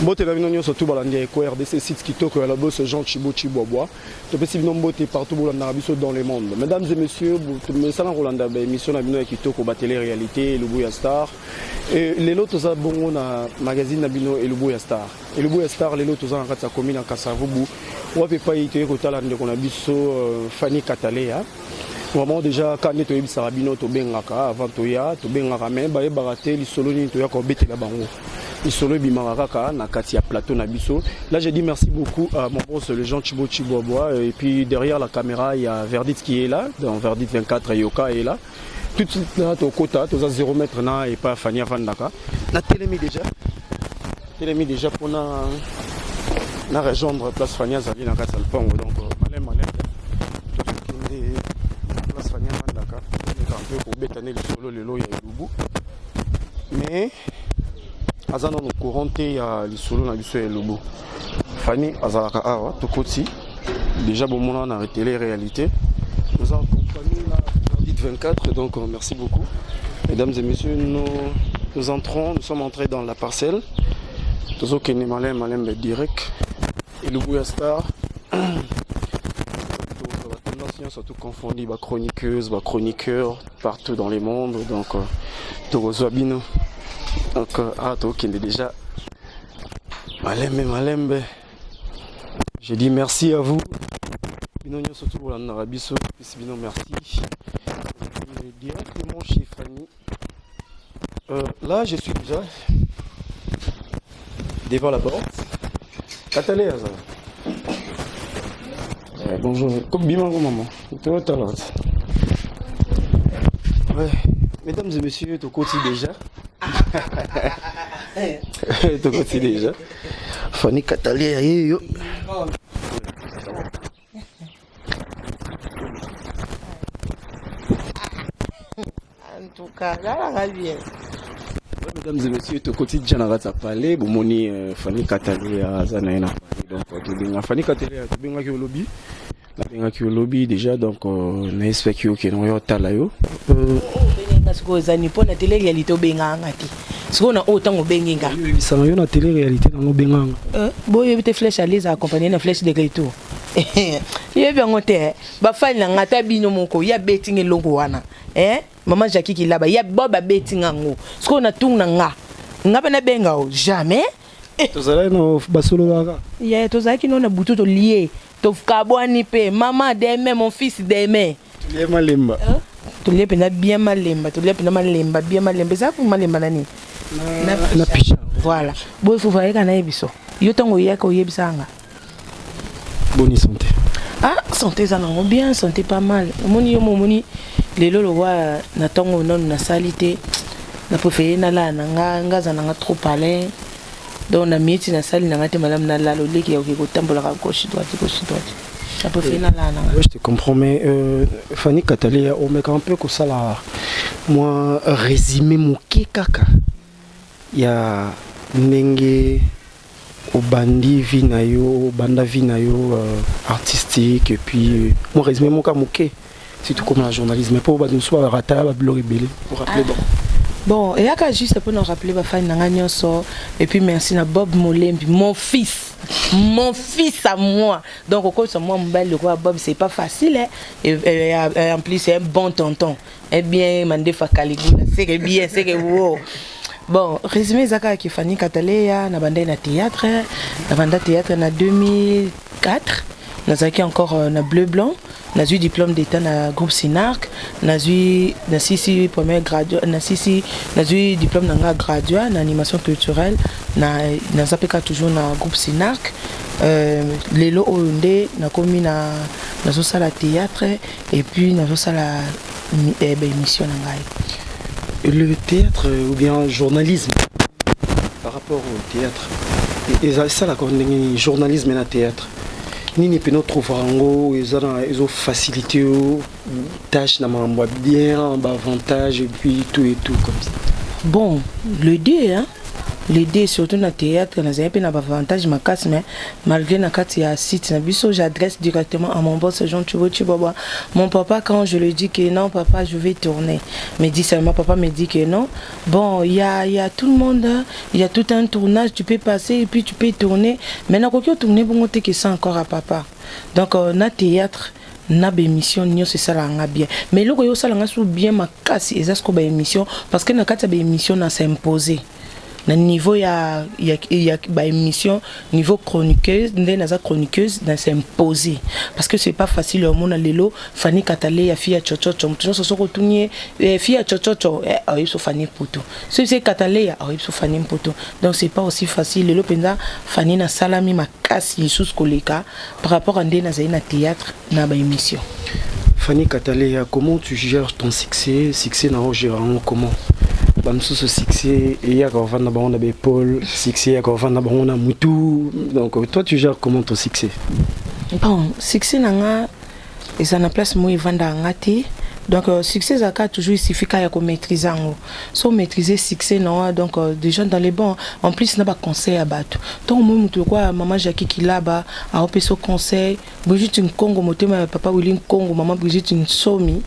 Mbote la bino surtout balandi ko RDC site kitoko ya la bosse Jean Chibo Chibobois. To pesi bino mbote partout bolanda biso dans le monde. Mesdames et messieurs, me sala rolanda ba émission na bino ya kitoko ba télé réalité Lubuya Star. Et les lots za bongo na magazine na bino et Lubuya Star. Et Lubuya Star les lots za en katsa commune en Kasavubu. On peut pas yite ko tala ndeko na biso Fanny Katalea. Vraiment déjà quand neto yebisa rabino to bengaka avant to bengaka mais ba yebaraté li solo ni to ya ko betela bango. Isolo bimaraka na katia plateau na biso. Là j'ai dit merci beaucoup à mon boss le Jean Chibo Chibobois et puis derrière la caméra il y a Verdict qui est là, dans Verdict 24 Yoka est là. Tout de suite là au quota, tu as 0 mètre na et pas Fania Vandaka. La télémi déjà pour na rejoindre place Fania Zali na Katsalpango donc malin place Fania Vandaka. On est un peu pour bétaner le solo le lot il y a Lubu. Mais azana no couranté ya lisolo na biso ya Lubu. Fanny azalaka awa tokoti déjà bon moment na télé réalité. Nous en compagnie la Verdict 24 donc merci beaucoup. Mesdames et messieurs, nous sommes entrés dans la parcelle. Tozo kene malem direct et Lubuya Star. Surtout confondu ba chroniqueuse, ba chroniqueur partout dans les mondes donc Tozo Abino. Donc, qui est déjà Malembe. Je dis merci à vous. Surtout pour la Narabiso. Merci. Directement chez Fanny. Là, je suis déjà devant la porte. Attendez, bonjour. Comme bimango maman. Ouais. Mesdames et messieurs, tu continues déjà. Tu continues déjà. Fanny Katalea, yo. En tout cas, là, la bien. Mesdames et messieurs, tu continues déjà à parler. Bon, moni Fanny Katalea, Zanaïna. Donc, tu bien Fanny Katalea, tu bien qui au lobby. La qui au lobby déjà, donc, on espère que nous avons talayo. Siko zani po na télé réalité obenganga ti siko na autant obenginga ça na télé réalité na obenganga boye bite flèche à les accompagner na flèche de retour ye bien ngote ba fani na ngata bino moko ya betting elongo wana maman Jackie ki laba ya boba betting ngo siko na tung na nga na benga o jamais tozala no basolo kaka ya tozala ki no na butu to lié to kabwani pe maman demain mon fils demain lié malemba tulie pena bien malemba bien malemba ça pour malemba nani na picha voilà boy faut voir kana yebiso yo tango yaka oyebisanga bonne santé santé ça non bien santé pas mal moni lelo lo wa na tango non na salité na préféré na la nga za nga trop parler donc na mieti na sali na ngate malam na la lo leki ya ko tambola ka gauche droite Oui, je te comprends, mais Fanny Katalea, on met un peu comme ça là. Moi, résumé mon kaka. Il y a Nenge, Obandi Vinayo, Banda Vinayo, artistique, et puis moi, résumé mon cas, c'est tout comme la journalisme. Mais pour nous soit raté, pour rappeler bon. Bon, et là, juste pour nous rappeler, et puis merci à Bob Molembi, mon fils à moi. Donc, au cas où moi, le roi Bob, c'est pas facile, hein? Et en plus, c'est un bon tonton. Eh bien, Mandé Fakaligula, c'est que wow. Bon, résumé, Zaka qui Fanny Katalea, na bande na théâtre, na 2004, na Zaki encore na bleu blanc. J'ai eu diplôme d'état dans le groupe Sinarc, j'ai eu premier graduat, j'ai eu diplôme dans graduat en animation culturelle, j'ai toujours dans le groupe Sinarc. Lelo Olunde, j'ai commis dans le théâtre et puis dans la émission. Le théâtre ou bien le journalisme par rapport au théâtre, et ça la journalisme et le théâtre. Nini peut nous trouver ils ont facilité tâches na mambo bien avantage et puis tout comme ça. Bon, le deux hein. l'aider surtout na théâtre na zépi na avantage makasi mais malgré na kati ya site na biso j'adresse directement à mon boss Jean Chiboboa. Mon papa quand je lui dis que non papa je vais tourner me dit seulement papa me dit que non bon il y a tout le monde il y a tout un tournage tu peux passer et puis tu peux tourner maintenant quand tu tourner bon te que ça encore à papa donc na théâtre na émission nyo c'est ça la bien mais loko yo ça la sou bien makasi ezasco ba émission parce que na kati ba émission na s'imposer na niveau ya ba émission niveau chroniqueuse ndé naza chroniqueuse na s'imposer parce que c'est pas facile au monde lelo Fanny Katale ya fille chochocho mtu so kotunye fille chochocho il so Fanny poto c'est Katale ya il so Fanny poto donc c'est pas aussi facile lelo penza Fanny na salami makasi sous koleka par rapport à ndé na na théâtre na ba émission. Fanny Katale, comment tu gères ton succès na gérant comment bamsu ce succès et ya quand na bango na Paul succès ya quand na bango na mutu donc toi tu gères comment ton succès bon succès nanga et ça na place moi vanda ngati donc succès zaka toujours il suffit qu'à maîtriser en so maîtriser succès non donc déjà dans les bons en plus n'a pas conseil à battre donc moi mutu quoi maman Jackie qui là-bas a opé son conseil Brigitte une Congo motema papa Willing Congo maman Brigitte une somi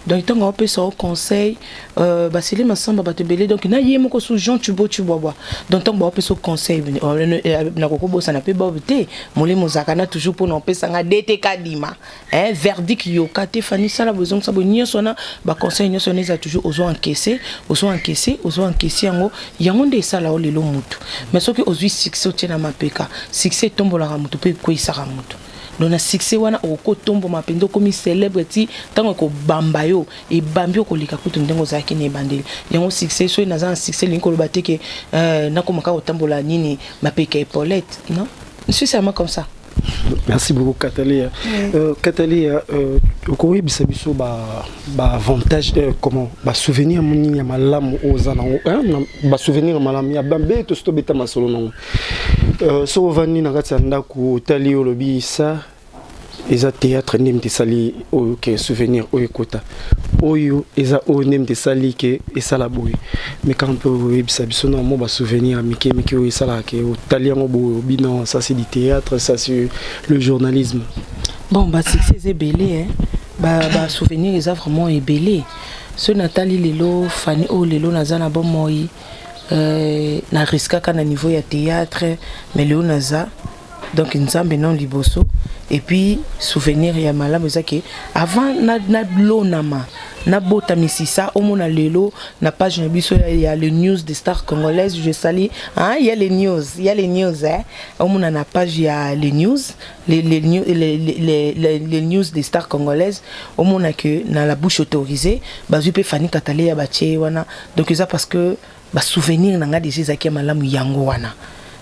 donc tant qu'on peut son conseil c'est les massamba ba te belé donc na yemo ko sou Jean Chiboboa donc tant qu'on peut son conseil na kokobo ça na pe bobté molé mozakana toujours pour non pesa nga DTK dima hein verdict yo kate Fanny ça la besoin ça bonio sona ba conseil nyo sona za toujours ozo encaisser yango yango nde ça la lelo mutu mais soki ozui succès tena mapeka succès tombola ka mutu pe ko isaka mutu donc na succès wana oko tombo mapendo komi célèbre ti tango ko bamba yo e bambio ko lika kutu ndengo zaki ne bandeli yango succès so na za succès linko lobate ke na ko maka otambola nini mapeka Paulette non c'est seulement comme ça. Merci beaucoup Katalia. Katalia okoyi bisabiso ba avantage comment ba souvenir moni ya malamu ozana ba souvenir malamu ya bambe to sto beta masolo non so vani na kati ndako tali olobi ça eza théâtre ndemte sali o ke souvenir o ekota oyo eza o ndemte sali ke esala boy mais quand on peut bisabiso na mo ba souvenir mike o esala ke o tali ngo bo bino ça c'est du théâtre ça c'est le journalisme bon bah c'est belé hein ba souvenir eza vraiment belé ce Nathalie lelo Fanny o lelo nazana bon moi na risque kana niveau ya théâtre mais lelo naza donc nzambe non liboso et puis souvenir ya malamu zaki avant na lonama na bota misisa au mona lelo na page na biso ya le news des stars congolaises je salue hein il y a les news hein au mona na page ya les news les news des stars congolaises au mona que na la bouche autorisée bazu pe Fanny Katale ya batie wana donc ça parce que ba souvenir nanga déjà zaki malamu yango wana.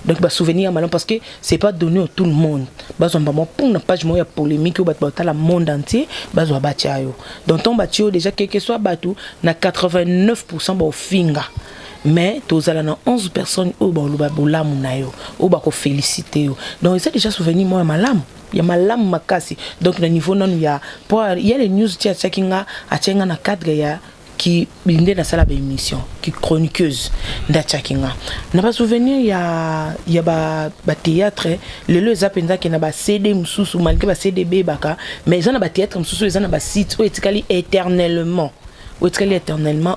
Donc bah souvenir malin parce que c'est pas donné à tout le monde. Bah on va pour une page moya polémique ou bah le monde entier bah on bâtir yo. Donc on bâtir déjà quel que soit bateau na 89% bah finga. Mais tous allons na 11 personnes au bah le baboula munayo au bah ko féliciter yo. Donc c'est déjà souvenir moi malam. Il y a malam makasi. Donc le niveau non il y a les news tia tsakinga atchenga na cadre ya qui bindé dans la émission qui chroniqueuse d'achakinga n'a pas souvenir il y a ba théâtre le zapenda qui na ba CD mususu malgré ba CDB baka mais ils ont ba théâtre mususu ils ont ba site où etikali éternellement où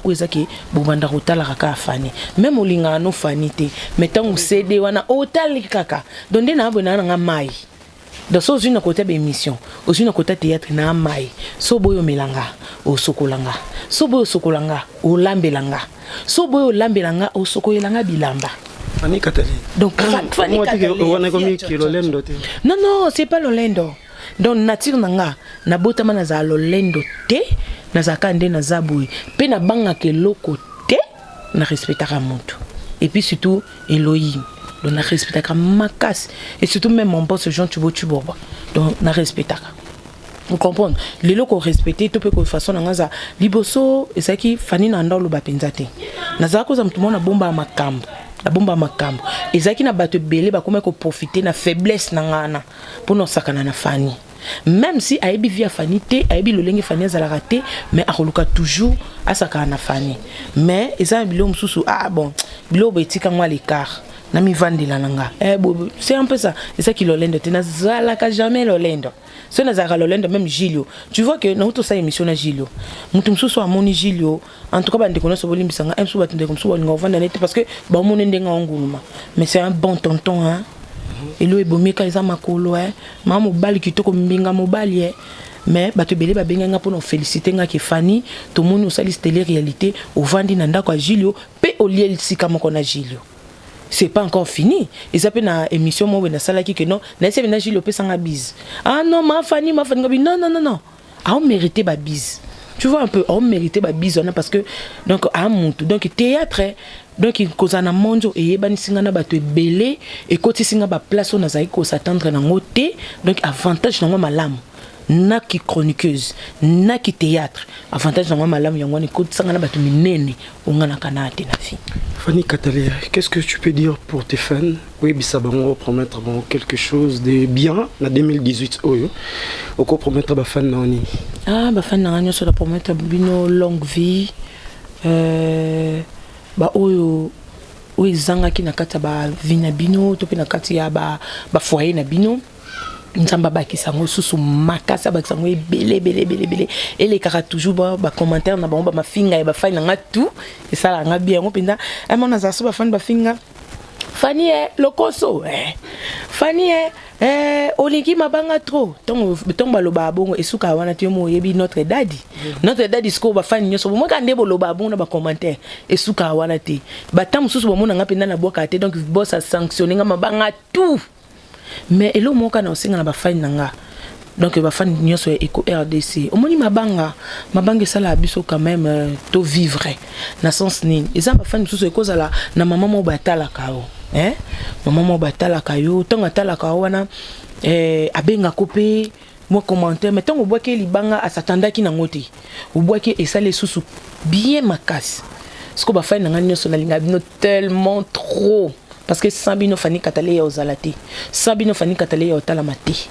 ezaki bobanda rotala kaka Fanny même olinga no Fanny te mettons CD wana otali kaka donde na abona nga mai dans ce une côté d'émission aussi une côté théâtre na mai so boyo melanga o sokolanga so boyo sokolanga o lambelanga so boyo lambelanga o sokolanga bilamba Fanny Katale donc Fanny Katale non c'est pas l'olendo donc nature nanga na botama na za l'olendo te na za kande na za boy pe na banga ke loko te na respectera monto et puis surtout Elohim donc na respectaka makas et surtout même mon boss Jean Chiboboa donc na respectaka vous comprenez les locaux respectés tout peu de façon na liboso et ça qui Fanny na ndolo ba penzate na za ko za mtu mona bomba makambo la bomba makambo et ça qui na bato belé ba comment ko profiter na faiblesse na ngana pour no sakana na Fanny même si ayebi via Fanny te ayebi lolenge Fanny azala raté mais akoluka toujours asaka na Fanny mais eza bilo mususu bon bilo betika moi l'écart na mi vandela nanga c'est un peu ça et ça qui lolendo te nazalaka jamais lolendo so nazalaka lolendo même Gilio tu vois que na tout ça émission na Gilio mutu mususu amoni Gilio en tout cas bande kono so bolimbisanga msu batende comme so nga vanda nete parce que ba moni ndenga nguluma mais c'est un bon tonton hein elo ebomika eza makolo mama mobali kitoko mbinga mobali mais bato belé ba benga nga pour féliciter nga ke Fanny tout monde osali télé réalité au vandi na ndako ya Gilio pe oliel sika moko na Gilio c'est pas encore fini ils appellent na émission mo na sala ki que non na ese na Gilio pe sanga bise non ma Fanny non on mérité ba bise tu vois un peu on mérité ba bise parce que donc à montu donc théâtre donc il cause na monjo et yebani singa na bato ebele et koti singa ba place on azai ko s'attendre na ngote donc avantage na moi malamu na ki chroniqueuse na ki théâtre avantage na moi malamu yango ni koti singa na bato minene ongana kanate na fi. Fanny Katalé, qu'est-ce que tu peux dire pour tes fans? Oui, ça va promettre quelque chose de bien en 2018. On peut promettre aux fans nani? Bah fans nani ça va promettre une longue vie. Bah oyo zanga ki na kata ba vina bino to pe na kati ya ba foyer na bino. Nzamba ba kisango susu makasa ba kisango belé et les kaka toujours ba commentaire na ba ma finga ba fine nga tout et ça la nga bien ngo pinda mon azaso ba fan ba finga Fanny lokoso Fanny olingi mabanga trop ton ba loba bongo esuka wana te mo yebi notre daddy sko ba fan nyoso mo ka ndebo loba bongo na ba commentaire esuka wana te ba tam susu bo mo nga pinda na boka te donc boss a sanctionner nga mabanga tout. Mais elo moka na osinga na ba fan nanga donc ba fan nyoso eko RDC omoni mabanga sala biso quand même to vivre na sens ni eza ba fan biso eko zala na mama mo batala kao mama mo batala kayo tonga tala kao wana abenga kopé moi commentaire mais tongo boke libanga asatandaki na ngoti oboke esale susu bien makasi sko ba fan nanga nyoso na linga bino tellement trop. Parce que Sabino Fanny Katalé aux alati. Sabino Fanny Katalé au talamati.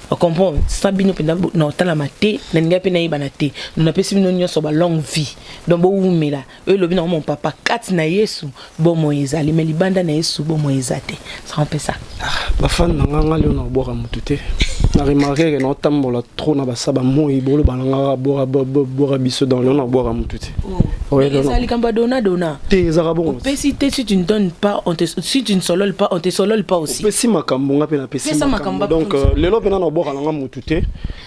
On comprend. Sabino no talamati. N'enga pena ibanati. Nous n'avons pas si nous sur la longue vie. Donc bon ou là. Eux le bien mon papa. Quatre na yesu. Bon Moïse. Ali mais libanda na yesu. Bon Moïse ate. Ça on fait ça. Ba fan nanga leona boka mutute. Na remarqué que no tambola trop na basaba moi bolo balanga bora biso dans leona boka mutute. Oui, ça likamba dona. Tes arabons. Si tu ne donnes pas, si tu ne sololes pas, on te solole pas aussi. Pesi makambo nga pe na pesi makambo. Donc lelo pena na boka nga mutute.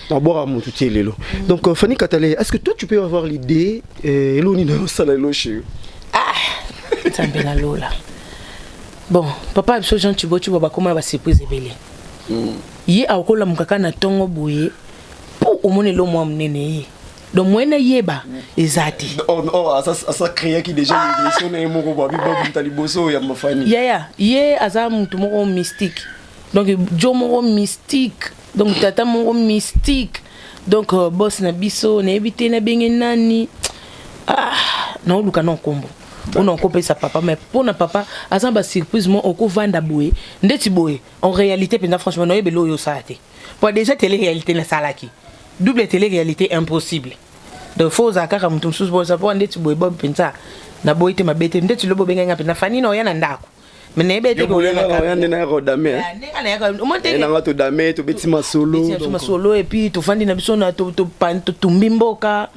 Na boka mutute lelo. Donc Fanny Katalé, est-ce que toi tu peux avoir l'idée elo ni na sala elo chez ça me la lola. Bon, papa biso Jean tu vois comment va surprise belé. Yi akola mukaka na tongo boye pour omonelo mo amnene. Donc moi na yeba ezati ça créer qui déjà l'émission na moko ba bibo taliboso ya mafani ye aza mutu moko mystique donc jo moko mystique donc tata moko mystique donc boss na biso na ebité na benge nani na luka na kombo on a coupé sa papa mais pour na papa aza ba surprise mo oko vanda boye ndeti boye en réalité pena franchement no yebelo yo sa te pour déjà télé réalité na salaki double télé réalité impossible. Donc faut zakaka mutu msusu bo sapo ndeti boy bob pensa na boy te mabete ndeti lobo benga nga pena Fanny no yana ndako mais na ebete ko yana ka na ko dame na ngato dame to beti masolo et puis to fandi na biso na to tumbimboka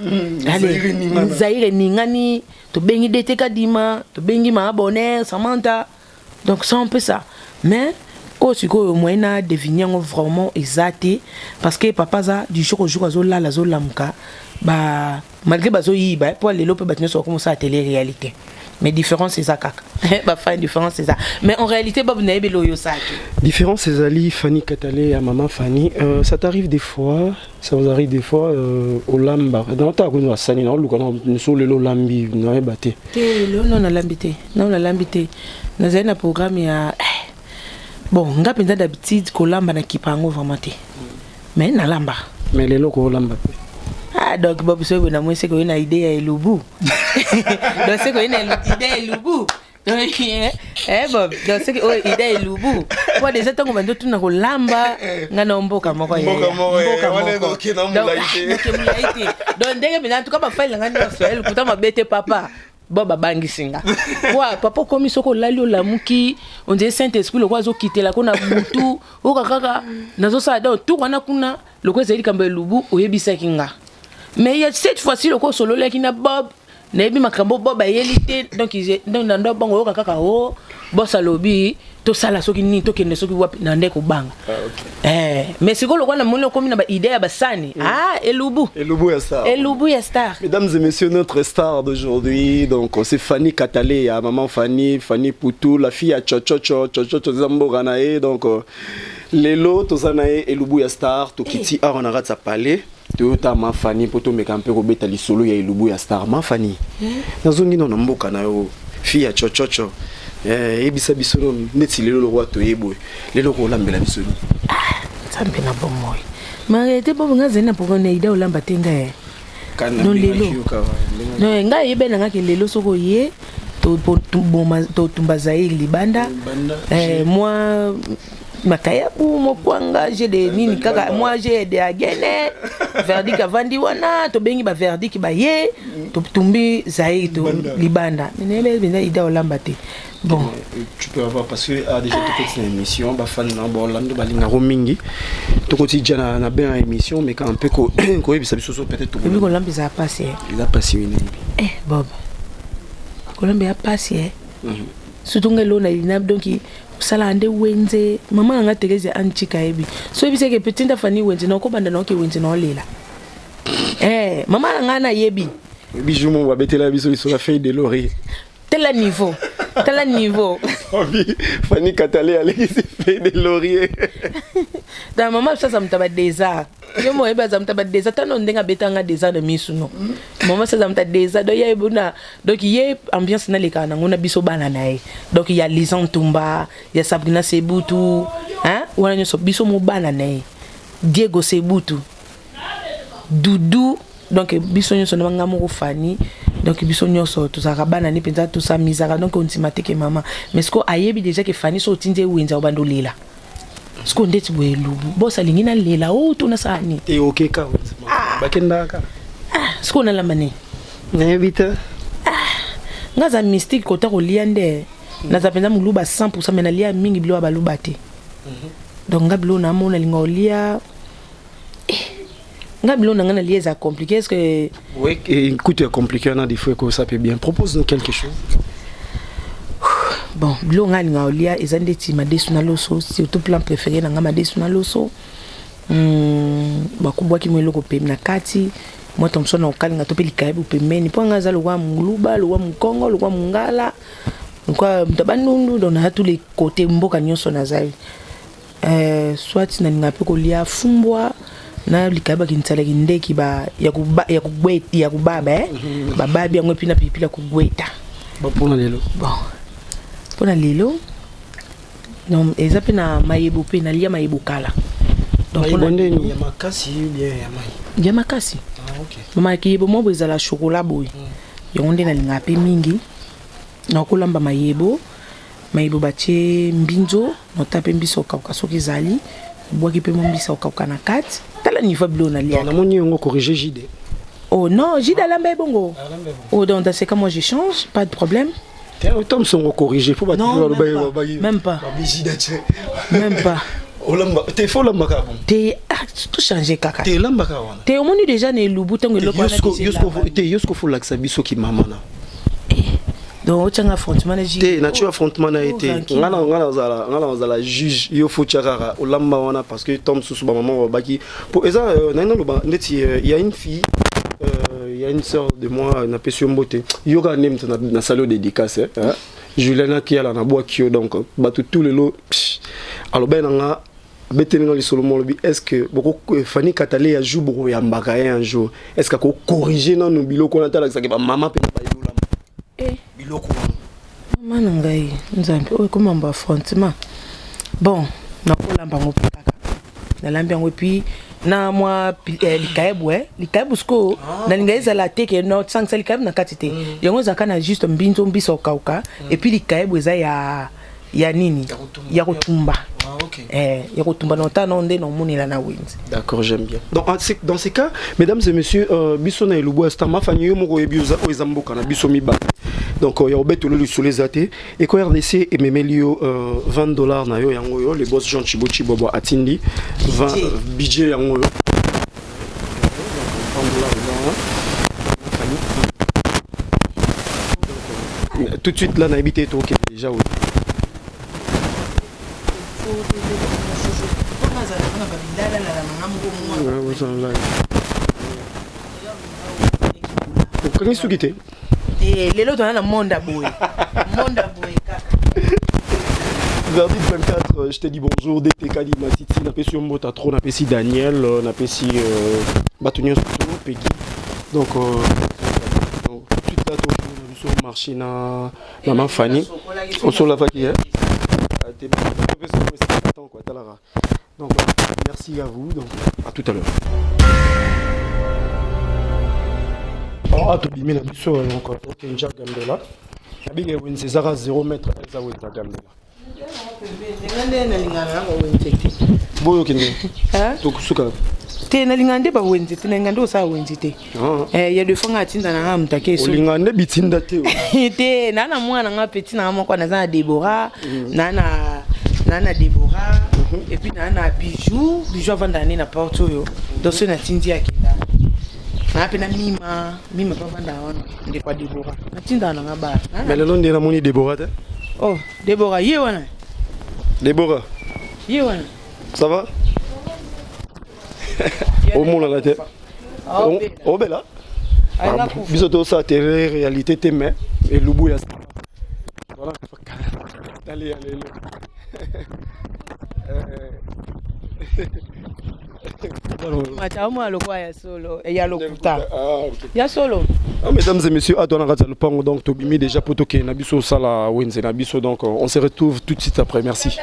Zaire ningani to bengi dete kadima to bengi ma bonheur Samantha donc c'est un peu ça mais aussi que moyen devenir vraiment exact parce que papa za du jour au jour azola la zolamka ba malgré bazo yiba pour les lope batino so comme ça à télé réalité mais différence c'est ça kaka ba fa différence c'est ça mais en réalité babu na ebelo yo ça différence c'est Ali Fanny Katalé à maman Fanny ça t'arrive des fois ça vous arrive des fois au lamba dans ta ko no sani na luka no so le lambi na ebate non na lambité non na lambité na zena programme ya bon nga penza d'habitude ko lamba na kipango vraiment te mais na lamba mais les loko lamba donc bob so na moi c'est que une idée ya Elubu donc c'est que une idée ya Elubu Bob donc c'est que idée elubu kwa déjà tango bando tuna ko lamba ngana mboka moko ye wale donc na mulaite donc ndenge bina tuka ba faile ngani Israël kuta mabete papa Bob bangisinga wa papa komi soko lali olamuki on dit Saint-Esprit le kwazo kitela kona butu okakaka nazo sa donc tout wana kuna le kwa zeli kamba elubu oyebisa kinga mais il y a cette fois-ci le ko solo le kina Bob nebi makambo Bob ayelite donc nando bango kaka o bossa lobby to sala soki ni to kende soki wapi na ndeko banga mais siko lokwa na moni komi na ba idée ya basani elubu ya star mesdames et messieurs notre star d'aujourd'hui donc c'est Fanny Katalé ya maman Fanny Poutou la fille à Chocho Zambo Ganae donc lelo tozanae elubu ya star to kiti on a ratsa palais Toyota ma Fanny poto mekampe ko beta li solo ya elubu ya star ma Fanny nazongi na mboka na yo fille à Chocho ebisa bisono neti lelo lo roi toyebo lelo ko lambela bisono sambe na bomoy marete bo ngazena poko ne ida olamba tenga no lelo no nga yebe na ngaki lelo soko ye to tumba zaili libanda moi makayabu mokwanga j'ai des nini kaka moi j'ai des agene verdict avandi wana to bengi ba verdict ba ye to tumbi zaili to libanda nebe bina ida olamba te. Bon, tu peux avoir parce que déjà tu fais une émission, bah fan na bon lando balinga romingi. To quotidien na bien émission mais quand un peu ko bisa biso peut-être to. Ko lambi za passer. Il a passé une. Bob. Ko lambi a passer. Surtout ngelo na ina donc sala ande wenze mama nga tegeze anchika ebi. So ebi seke petita fani wenze na ko banda na ke wenze na olela. Mama nga na yebi. Bijou mon va betela biso sur la feuille de laurier. Tel niveau. Fanny Katalé allait se faire des lauriers. Da maman ça me taba déjà. Yo mo eba ça me taba déjà tano ndenga betanga déjà de misuno. Maman ça me taba déjà do ya ebuna donc yé ambiance na leka na ngona biso bana nae. Donc il y a Lisan Tumba, il y a Sabrina Sebutu, wana nyoso biso mo bana nae. Diego Sebutu. Doudou donc biso nyoso na ngamo Fanny. Donc biso nyoso to zakabana ni penza to sa mizaka donc on timateke maman mais ce ko ayebi déjà que Fanny so tinde wenza obando lela ce ko ndeti boelubu bosa lingina lela o to na sani et OK ka bakenda ka ce ko na la mane na evita ngaza mystique kota ko liande na za penza muluba 100% mena lia mingi bilo baluba te donc ngabilo na mona linga olia Ngabilo nangana lié à compliqué est-ce que oui écoute compliqué on a des fois que ça peut bien propose-nous quelque chose. Bon bilo ngali ngaolia ezandeti madesu na loso surtout plan préféré na ngama madesu na loso bakubwa kimwelo ko pe na kati moi Thompson na okalinga to pe likaibu pemeni po ngaza lo wa muluba lo wa mkongo lo wa mungala kwa mtabanundu dona tous les côtés mboka nyonso na zai soit na ngape ko lia fumbwa na likaba kintsala kindeki ba ya kubaba bababi yango pina pipila kugweta ba pona lelo non ezape na mayebu pe na lia mayebu kala donc on est ya makasi bien ya makasi OK mama kiyebo mo bezala chocolat boy yango nde na linga pe mingi na kolamba mayebu bache mbinzo no tape mbiso kauka soki zali boaki pe mbisa okauka na kati tala niveau blo na lia na moni ngo corriger JD. Oh non, JD lamba bongo. Oh donc dans ces cas moi je change, pas de problème. T'es autant sont corriger faut pas même pas. Même pas. Olamba t'es fo lamba ka bon. T'es tout changer kaka. T'es lamba ka wana. T'es au moni déjà ne lubu tango lokwa na. Yosko fo laksa biso ki mama na. Donc tu as un affrontement na nature affrontement na été ngala zala juge yo faut tchara olamba wana parce que tom sous maman baki pour eza nana loba ndeti il y a une fille il y a une sœur de moi na Pesio Mbote yoga nem na salon dédicace Juliana qui ala na bois kio donc batu tous les lots alors ben nga betelinga li solomo lobi est-ce que beaucoup Fanny Katalé ya jour ya mbaka un jour est-ce que ko corriger na no biloko na tala que maman pe pa yola biloko maman ngai nzambe o comment affrontement bon na kolamba ngo kaka na lambi yango puis na mwa likaebu likaebu sko na lingaeza la teke no sangsa likaebu na katite yango zaka na juste mbinzo mbiso kauka et puis likaebu eza ya nini ya kotumba ya kotumba no ta no nde no munila na wenzi. D'accord, j'aime bien. Dans ces cas, mesdames et messieurs, biso na elubu asta mafanyi yo moko yebiuza o ezamboka na biso miba. Donc il y a obeto le sur les athées et ko RDC et memelio $20 na yo yango yo les boss Jean Chibochi Bobo atindi 20 budget yango yo. Tout de suite là na habité to déjà oui. Quand est-ce que tu es? Les lots dans le monde à bouer. Verdict 24, je te dis bonjour, DTK di Matiti, na pesi Mbota trop, na pesi Daniel, na pesi Batonio Soto, Peggy. Donc tout de suite là, on a vu marché na maman Fanny. On se l'a fait. Donc merci à vous, donc à tout à l'heure. Ah, tu bimé la biso encore. Ok, Nja Gambela. Abige Winse Zara 0 mètre Elsa Weta Gambela. Boyo kende. To kusuka. Te na lingande ba wenze, te na lingande osa wenze te. Ya de fonga tinda na ha mutake so. Lingande bitinda te. Te na na mwana nga petit na moko na za Deborah, na Deborah et puis na bijou avant d'aller na porto yo. Donc ce na tindi akenda. Na pena mima pa vanda wana ndi kwa Deborah. Na tinda na ngaba. Mais le nom de la moni Deborah te? Oh, Deborah ye wana. Deborah. Ye wana. Ça va? Au monde la tête. Oh bella. Bisoto ça télé réalité te mais et lubu ya. Voilà. Allez. Matamu alikuwa ya solo ya lokuta. Ya solo. Mesdames et messieurs, à Dona Razalpang, donc Tobimi déjà potoké nabiso sala wenze nabiso, donc on se retrouve tout de suite après. Merci.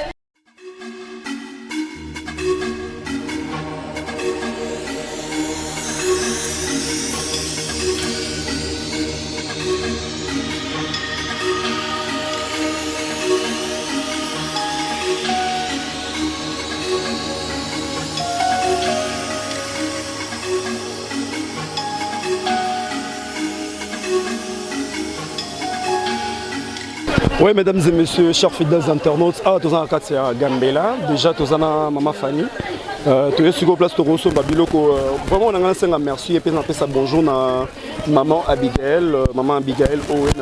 Oui, mesdames et messieurs, chers fidèles internautes, tous en c'est à Gambela, déjà tous en Maman Fanny. Tu es sur place de Rosso Babiloko. Vraiment, on a un merci et puis on a fait bonjour à maman Abigail, on a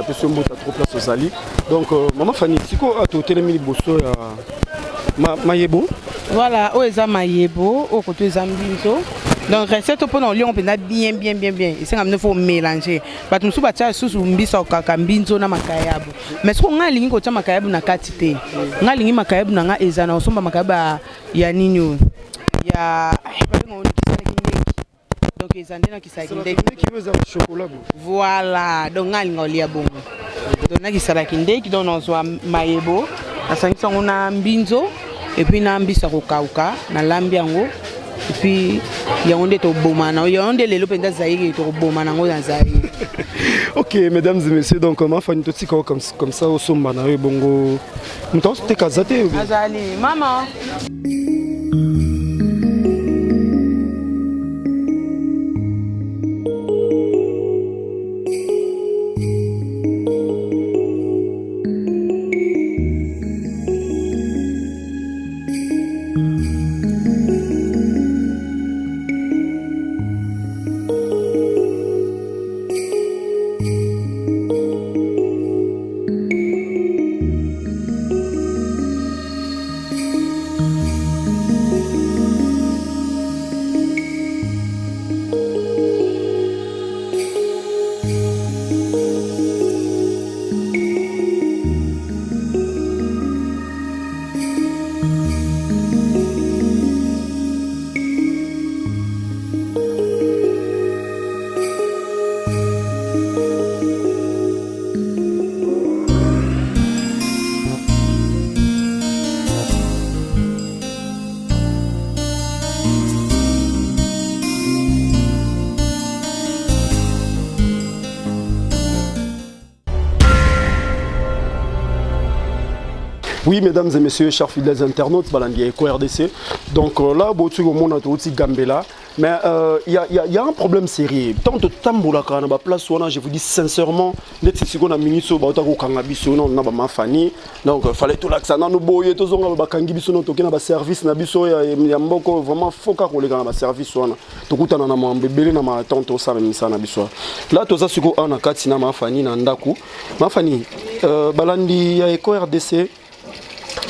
fait un mot à trop place aux Zali. Donc, Maman Fanny, c'est quoi tu es les bosso Mayebo? Voilà, où est Mayebo, au côté Zambinzo. Donc recette pour nous on peut bien et c'est comme faut mélanger parce que nous batia sous mbisa kaka mbinzo na makayabu mais ce qu'on a lingi ko cha makayabu na katite nga lingi makayabu na nga ezana osomba makaba ya nini ya donc ezande na kisaki ndeki qui veut un chocolat. Voilà, donc nga linga olia bongo donc na kisaki ndeki donc on soit mayebo na sangisa ngona mbinzo et puis na mbisa ko kauka na lambi yango. Et puis il y a un des bomana, il y a un des lopenda zaïre to bomana ngo zaïre. OK, mesdames et messieurs, donc comment faire une petite comme ça au somba na bongo. M'tons te casate. Azali, maman. Oui, mesdames et messieurs, chers fidèles internautes, Balandi Eco RDC. Donc là, tu as aussi Gambela. Mais il y a un problème sérieux. Tant de tamboula quand on a place, je vous dis sincèrement, dès que on a ministre, on a ma famille. Donc il fallait tout l'accent. Nous boyons tous on a kangi biso no toki na ba service na biso ya mboko vraiment faut ka ko na ba service wana. Tokuta na ma mbebele na ma tante ça même ça na biso. Là toza siko on a kati na ma famille na ndaku. Ma famille Balandi ya Eco RDC.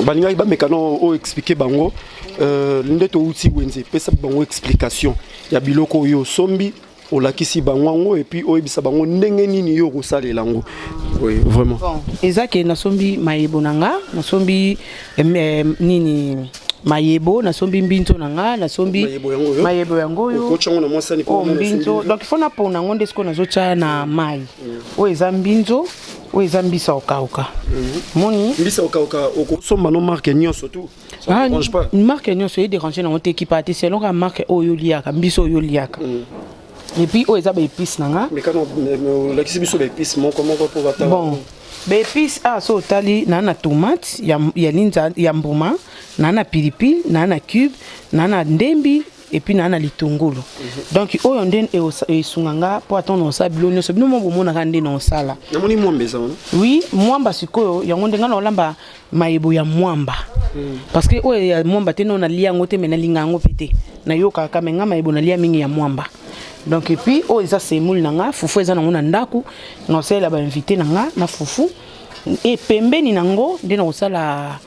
Balinga ba mekano o expliquer bango ndeto uti wenze pesa bango explication ya biloko yo sombi olakisi bango et puis oyebisa bango ndenge nini yo kosalela ngo. Oui, vraiment. Bon, ezake na sombi mayebo nanga, na sombi nini mayebo, na sombi mbinto nanga, na sombi mayebo yango yo. Ko na mwasani ko mbinto. Donc il faut na pona ngonde sko na zocha na mai. O ezambinzo, o ezambisa okauka. Moni mbisa okauka okosomba no marque nyonso tout. Ça ne dérange pas. Marque nyonso est dérangé na on équipe à c'est longa marque oyo liaka, mbiso oyo liaka. Et puis o ezaba épice nanga. Mais quand on la biso ba épice mon comment pour va. Bon. Ba épice so tali na tomate, ya linza ya mbuma, na pilipili, na cube, na ndembi et puis na litungulu. Donc oyo nden e sunganga pour attendre ça bilonyo so bino mo bomona kande na sala. Na moni mwamba ça. Oui, mwamba sikoyo yango ndenga na olamba mayebo ya mwamba. Parce que oyo ya mwamba te no na lia ngote mena linga ngo pete. Na yoka kamenga mayebo na lia mingi ya mwamba. Donc et puis oh ça c'est moule nanga fufu eza nango na ndaku na sala ba invité nanga na fufu et pembeni nango ndena osala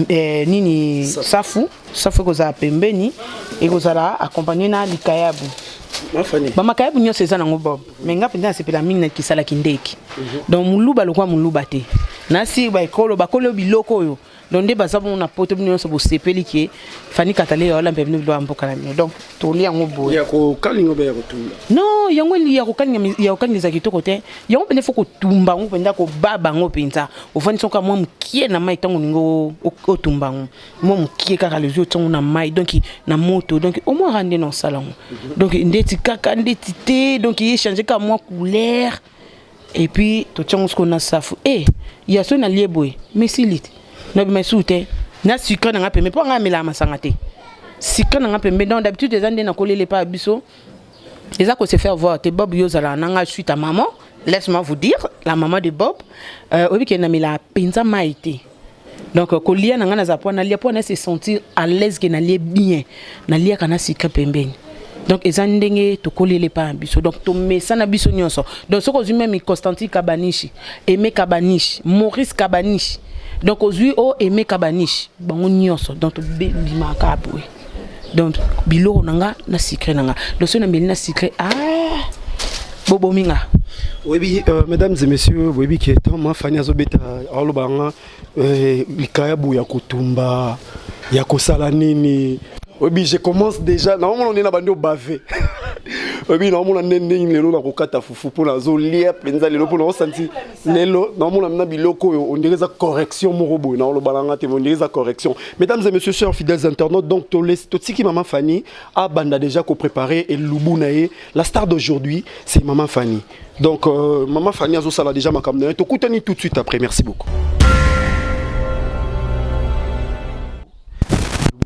nini safu ko za pembeni et ko za accompagner na likayabu mafani ba makayabu nyo seza nango bob menga penda sepela mingi na kisala kindeki. Donc muluba lokwa muluba te na si ba ekolo biloko yo donc nde basabu na poto bino so bo sepeli ke fani katale yo la mbebino bilo amboka na donc to lia ngobo ya ko kalingo be ya ko tumba non yango li ya ko kalinga ya ko kalinga za kitoko te yango pende foko tumba ngo penda ko baba ngo penza ofani soka mwa mkie na mai tango ningo o tumba ngo mwa mkie kaka les yeux tango na mai donc na moto donc au moins rendre dans salon donc ndeti kaka ndeti te donc il changer ka mwa couleur et puis to tchango ce qu'on a safu il y a so na lieboy mais silite na bima soute na sucre na ngapembe po nga mela masanga te sucre na ngapembe donc d'habitude les andé na kolele pa biso les a ko se faire voir te Bob yozala nanga suite à maman laisse-moi vous dire la maman de Bob obi ke na mela penza maite donc kolia na nga na zapona lia po na se sentir à l'aise que na lie bien na lia kana sucre pembeni. Donc ezandenge to kolele pa biso donc to mesana biso nyonso donc soko zuma mi Constantin Kabanishi Aimé Kabanishi Maurice Kabanishi donc ozui o Aimé Kabanishi bango nyonso donc to bimaka abwe donc biloko nanga na secret nanga donc so na melina secret bobo minga. Oui, mesdames et messieurs, vous voyez que tant ma famille azobeta alobanga likayabu ya kutumba ya kosala nini. Oui, je commence déjà. Normalement, on est là au bavé. Oui, normalement, on est là au kata fufu pour la zone liée, penza lelo pour la sentir. Lelo, normalement, on a biloko, on dirait ça correction mon robot. Non, le balanga te on dirait ça correction. Mesdames et messieurs, chers fidèles internautes, donc tout ce qui maman Fanny a banda déjà qu'on préparé et Lubunae, la star d'aujourd'hui, c'est maman Fanny. Donc maman Fanny a zo sala déjà ma caméra. To koutani tout de suite après. Merci beaucoup.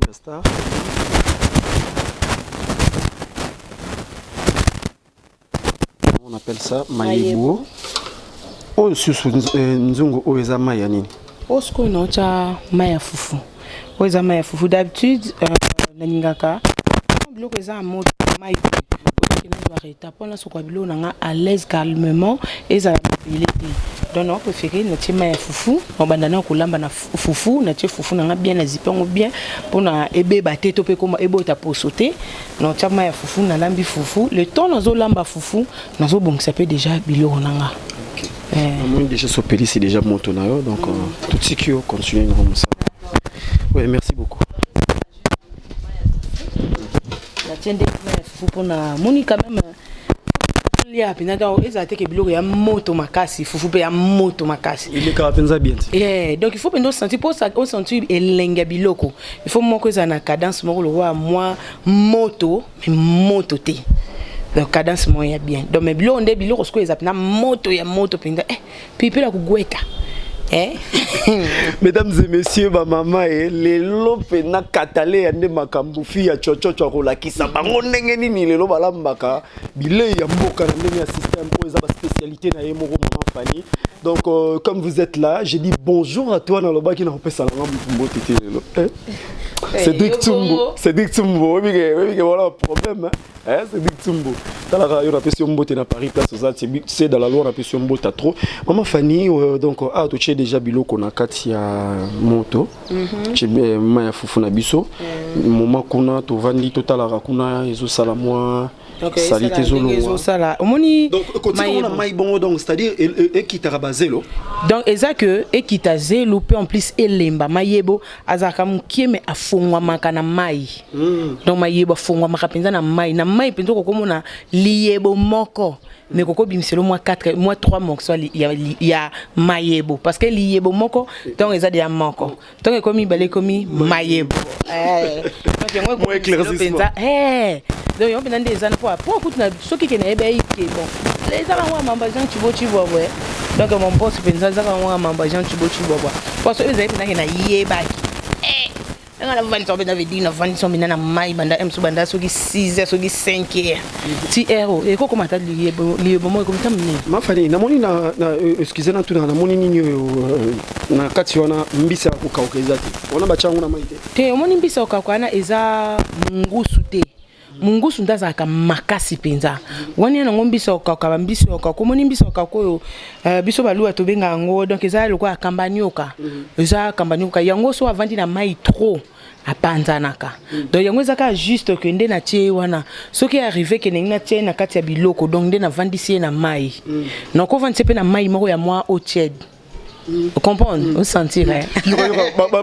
La star. On appelle ça mayebo. On susu nzungu oeza maya nini? Osko no cha maya fufu. Oeza maya fufu d'habitude na ningaka. Biloko eza moto mai. Okina doit arrêter pour la sokwa bilo nanga à l'aise calmement et ça bilé. Donc on préfère notre maya fufu. On bandana kolamba na fufu, na fufu nanga bien na zipango bien pour na ebe baté topé comme ebo ta po sauter. Notre maya fufu na lambi fufu. Le temps nazo lamba fufu, nazo bon ça peut déjà bilo nanga. Moi déjà sopeli c'est déjà moto na yo donc tout ce qui continue comme ça. Oui, merci beaucoup. La tienne des fufu pour na moni quand même lia pinada ezate ke biloko ya moto makasi fufu pe ya moto makasi il est kapenza bien donc il faut pendo sentir pour ça on sentir elenga biloko il faut moko za na cadence moko le roi moi moto mais moto te donc cadence moya bien donc mes biloko nde biloko sko ezapina moto ya moto pinda puis la kugweta hein. Mesdames et messieurs, ma maman et les lopes na katalé ande makambu fi ya chocho chokola kisa bango ndenge nini lelo balambaka bile ya mboka na ndenge ya système pour les spécialités na yemoro maman Fanny. Donc comme vous êtes là, j'ai dit bonjour à toi dans le bas qui n'a pas ça là mbo tete lelo. C'est Dick Tumbo, c'est Dick Tumbo. Oui, voilà le problème hein. C'est Dick Tumbo. Dans la il a appelé Mbo na Paris place aux Alpes, c'est dans la loi on appelle Mbo ta trop. Maman Fanny donc tu as déjà biloko na kati ya moto. Tu maya fufu na biso. Moment kuna to vandi total kuna ezo sala moi. Salité zolo. Donc continue on a mai bon donc c'est-à-dire et qui t'a rabazelo. Donc eza que et qui t'a zelo peut en plus elemba mayebo azaka mkieme afungwa makana mai. Donc mayebo afungwa makapenza na mai penzo kokomona liebo moko. Mais koko bimselo moi 4 moi 3 morceaux il y a mayebo parce que liebo moko donc eza de moko. Donc comme balé comme mayebo. Moi éclaircissement. Donc on peut des années pour écoute na soki ke na ebe ike bon les ala wa mamba Jean Chibo ouais donc mon boss penza za wa mamba Jean Chibo parce que les aïe na yeba on a vendu sur na vidina vendu sur na mai banda emso banda soki 6h soki 5h ti euro et comment ta liebo moi comme ça ma Fanny na moni na excusez na tout na moni nini na kati wana mbisa ko kaukeza te ona bachangu na maite te moni mbisa ko kana eza ngusu te mungusu ndaza ka makasi penza wani na ngombisa okaka bambisi okaka moni mbisa okako biso baluwa to benga ngo donc eza lokwa kambanyoka eza kambanyoka yango so avandi na mai trop apanzanaka donc yango ezaka juste que nde na tie wana soki arrivé que na tie na kati ya biloko donc nde na vandisi na mai na ko vandi pe na mai moko ya moi au tiède. Vous comprenez? Vous sentirez.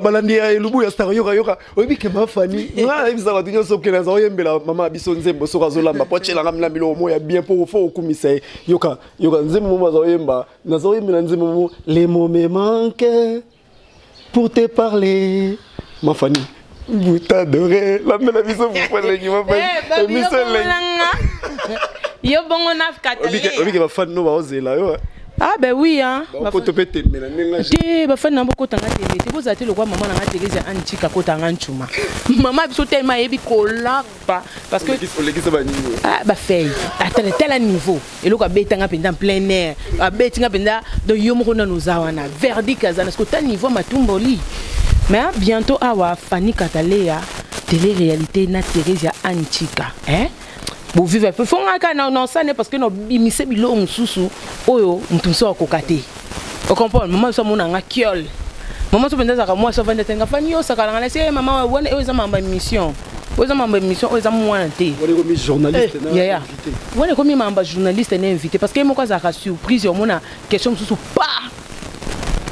Balandia et Lubu ya star yoka. Obi ke ma Fanny. Nga ibisa ba tunyo so kena zo yembela mama biso nzembo so kazola mba pochela ngamla milo mo ya bien pour fo okumisa yoka nzembo mo zo yemba na zo yembela nzembo mo les mots me manquent pour te parler ma Fanny. Vous t'adorez la mela biso vous prenez qui ma Fanny. Yo bongo naf katale. Obi ke ba fan no ba ozela yo. Ah ben oui hein. Ba foto pete mena nenga. Te ba fan na mboko tanga tele. Te boza te lokwa maman na Teresa antika ko tanga nchuma. Maman biso tellement yebi kolapa parce que olekisa ba nini. Ah ba fay. Atale tel niveau. Et lokwa betanga penda en plein air. Ba betinga penda do yomo na nozawana. Verdict azana parce que tel niveau matumboli. Mais bientôt awa Fanny Katalea télé-réalité na Teresa antika, hein? Vous vivez peu fongaka na ça parce que no bimise bilo mususu oyo mtumso akokate. Vous comprenez maman so mona nga kiol. Maman so penza ka moi so vende tenga Fanny yo saka ngana se maman wana eza mamba mission. Oza mamba mission oza mwana te. Wale comme journaliste na invité. Wale comme mamba journaliste na invité parce que moko za ka surprise yo mona question mususu pa.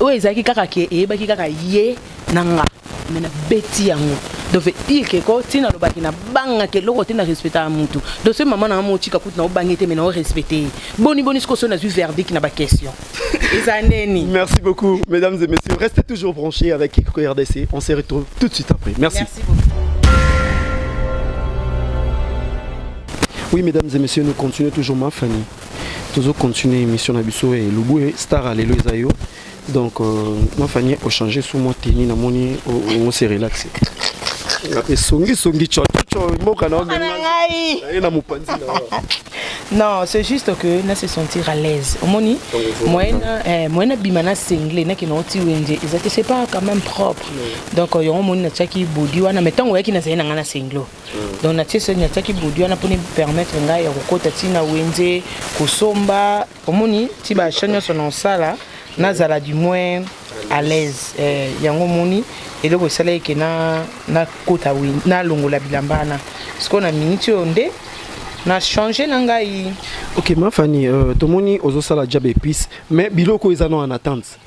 Oyo ezaki kaka ke ebaki kaka ye nanga mena beti yango. Donc dire que quand tu n'as pas na banga que l'autre n'a respecté à mutu. Donc ce maman na mo tika kut na bangete mais na respecter. Boni ce qu'on a vu verdict na ba question. Merci beaucoup mesdames et messieurs, restez toujours branchés avec Kiko RDC. On se retrouve tout de suite après. Merci. Merci beaucoup. Oui mesdames et messieurs, nous continuons toujours ma Fanny. Toujours continuer émission Nabiso et Lubu Star à l'élo Isayo. Donc ma Fanny a changé sous mon tenue na moni on s'est relaxé. Non, c'est juste que na se sentir à l'aise. Omoni, moi na bimana single na kinoti wenje, c'est pas quand même propre. Donc yo moni na tchaki body wana metango yaki na zena ngana singlo. Donc na tchese na tchaki body wana pour nous permettre nga ya kokota tina wenje kosomba. Omoni ti ba chanyo sonon sala nazala du moins à l'aise yango moni et le soleil que na kota win na longola bilambana parce qu'on a minute onde na changer nangai. OK ma Fanny to moni ozo sala job épice mais biloko ezano en attente.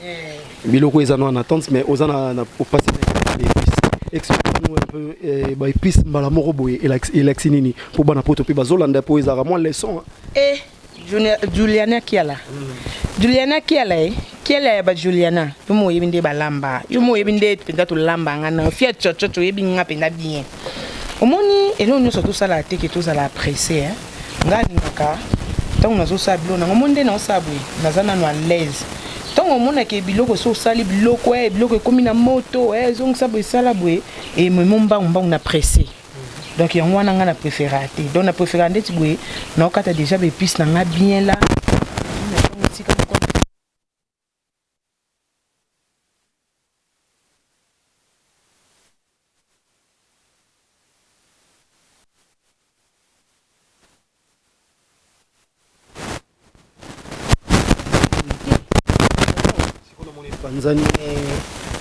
Biloko ezano en attente mais ozana na passer épice. Explique-nous un peu ba épice mbala moko boye elaxinini pour bana poto pe bazolanda po ezara moi leçon. Juliana Kiala. Juliana Kiala Kiala ba Juliana. Yumo yebinde balamba. Yumo yebinde penda to lamba ngana. Fia chocho yebinga penda bien. Omoni elo nyo surtout ça la te que tous à la presser hein. Ngani ngaka. Tant nazo sablo na ngomonde na osabwe. Nazana no à l'aise. tant au monde que biloko so sali biloko biloko comme na moto donc ça be sala boye et mon ba on a pressé donc il y a moi na préféré donc na préféré ndeti boye na kata déjà be piste na bien là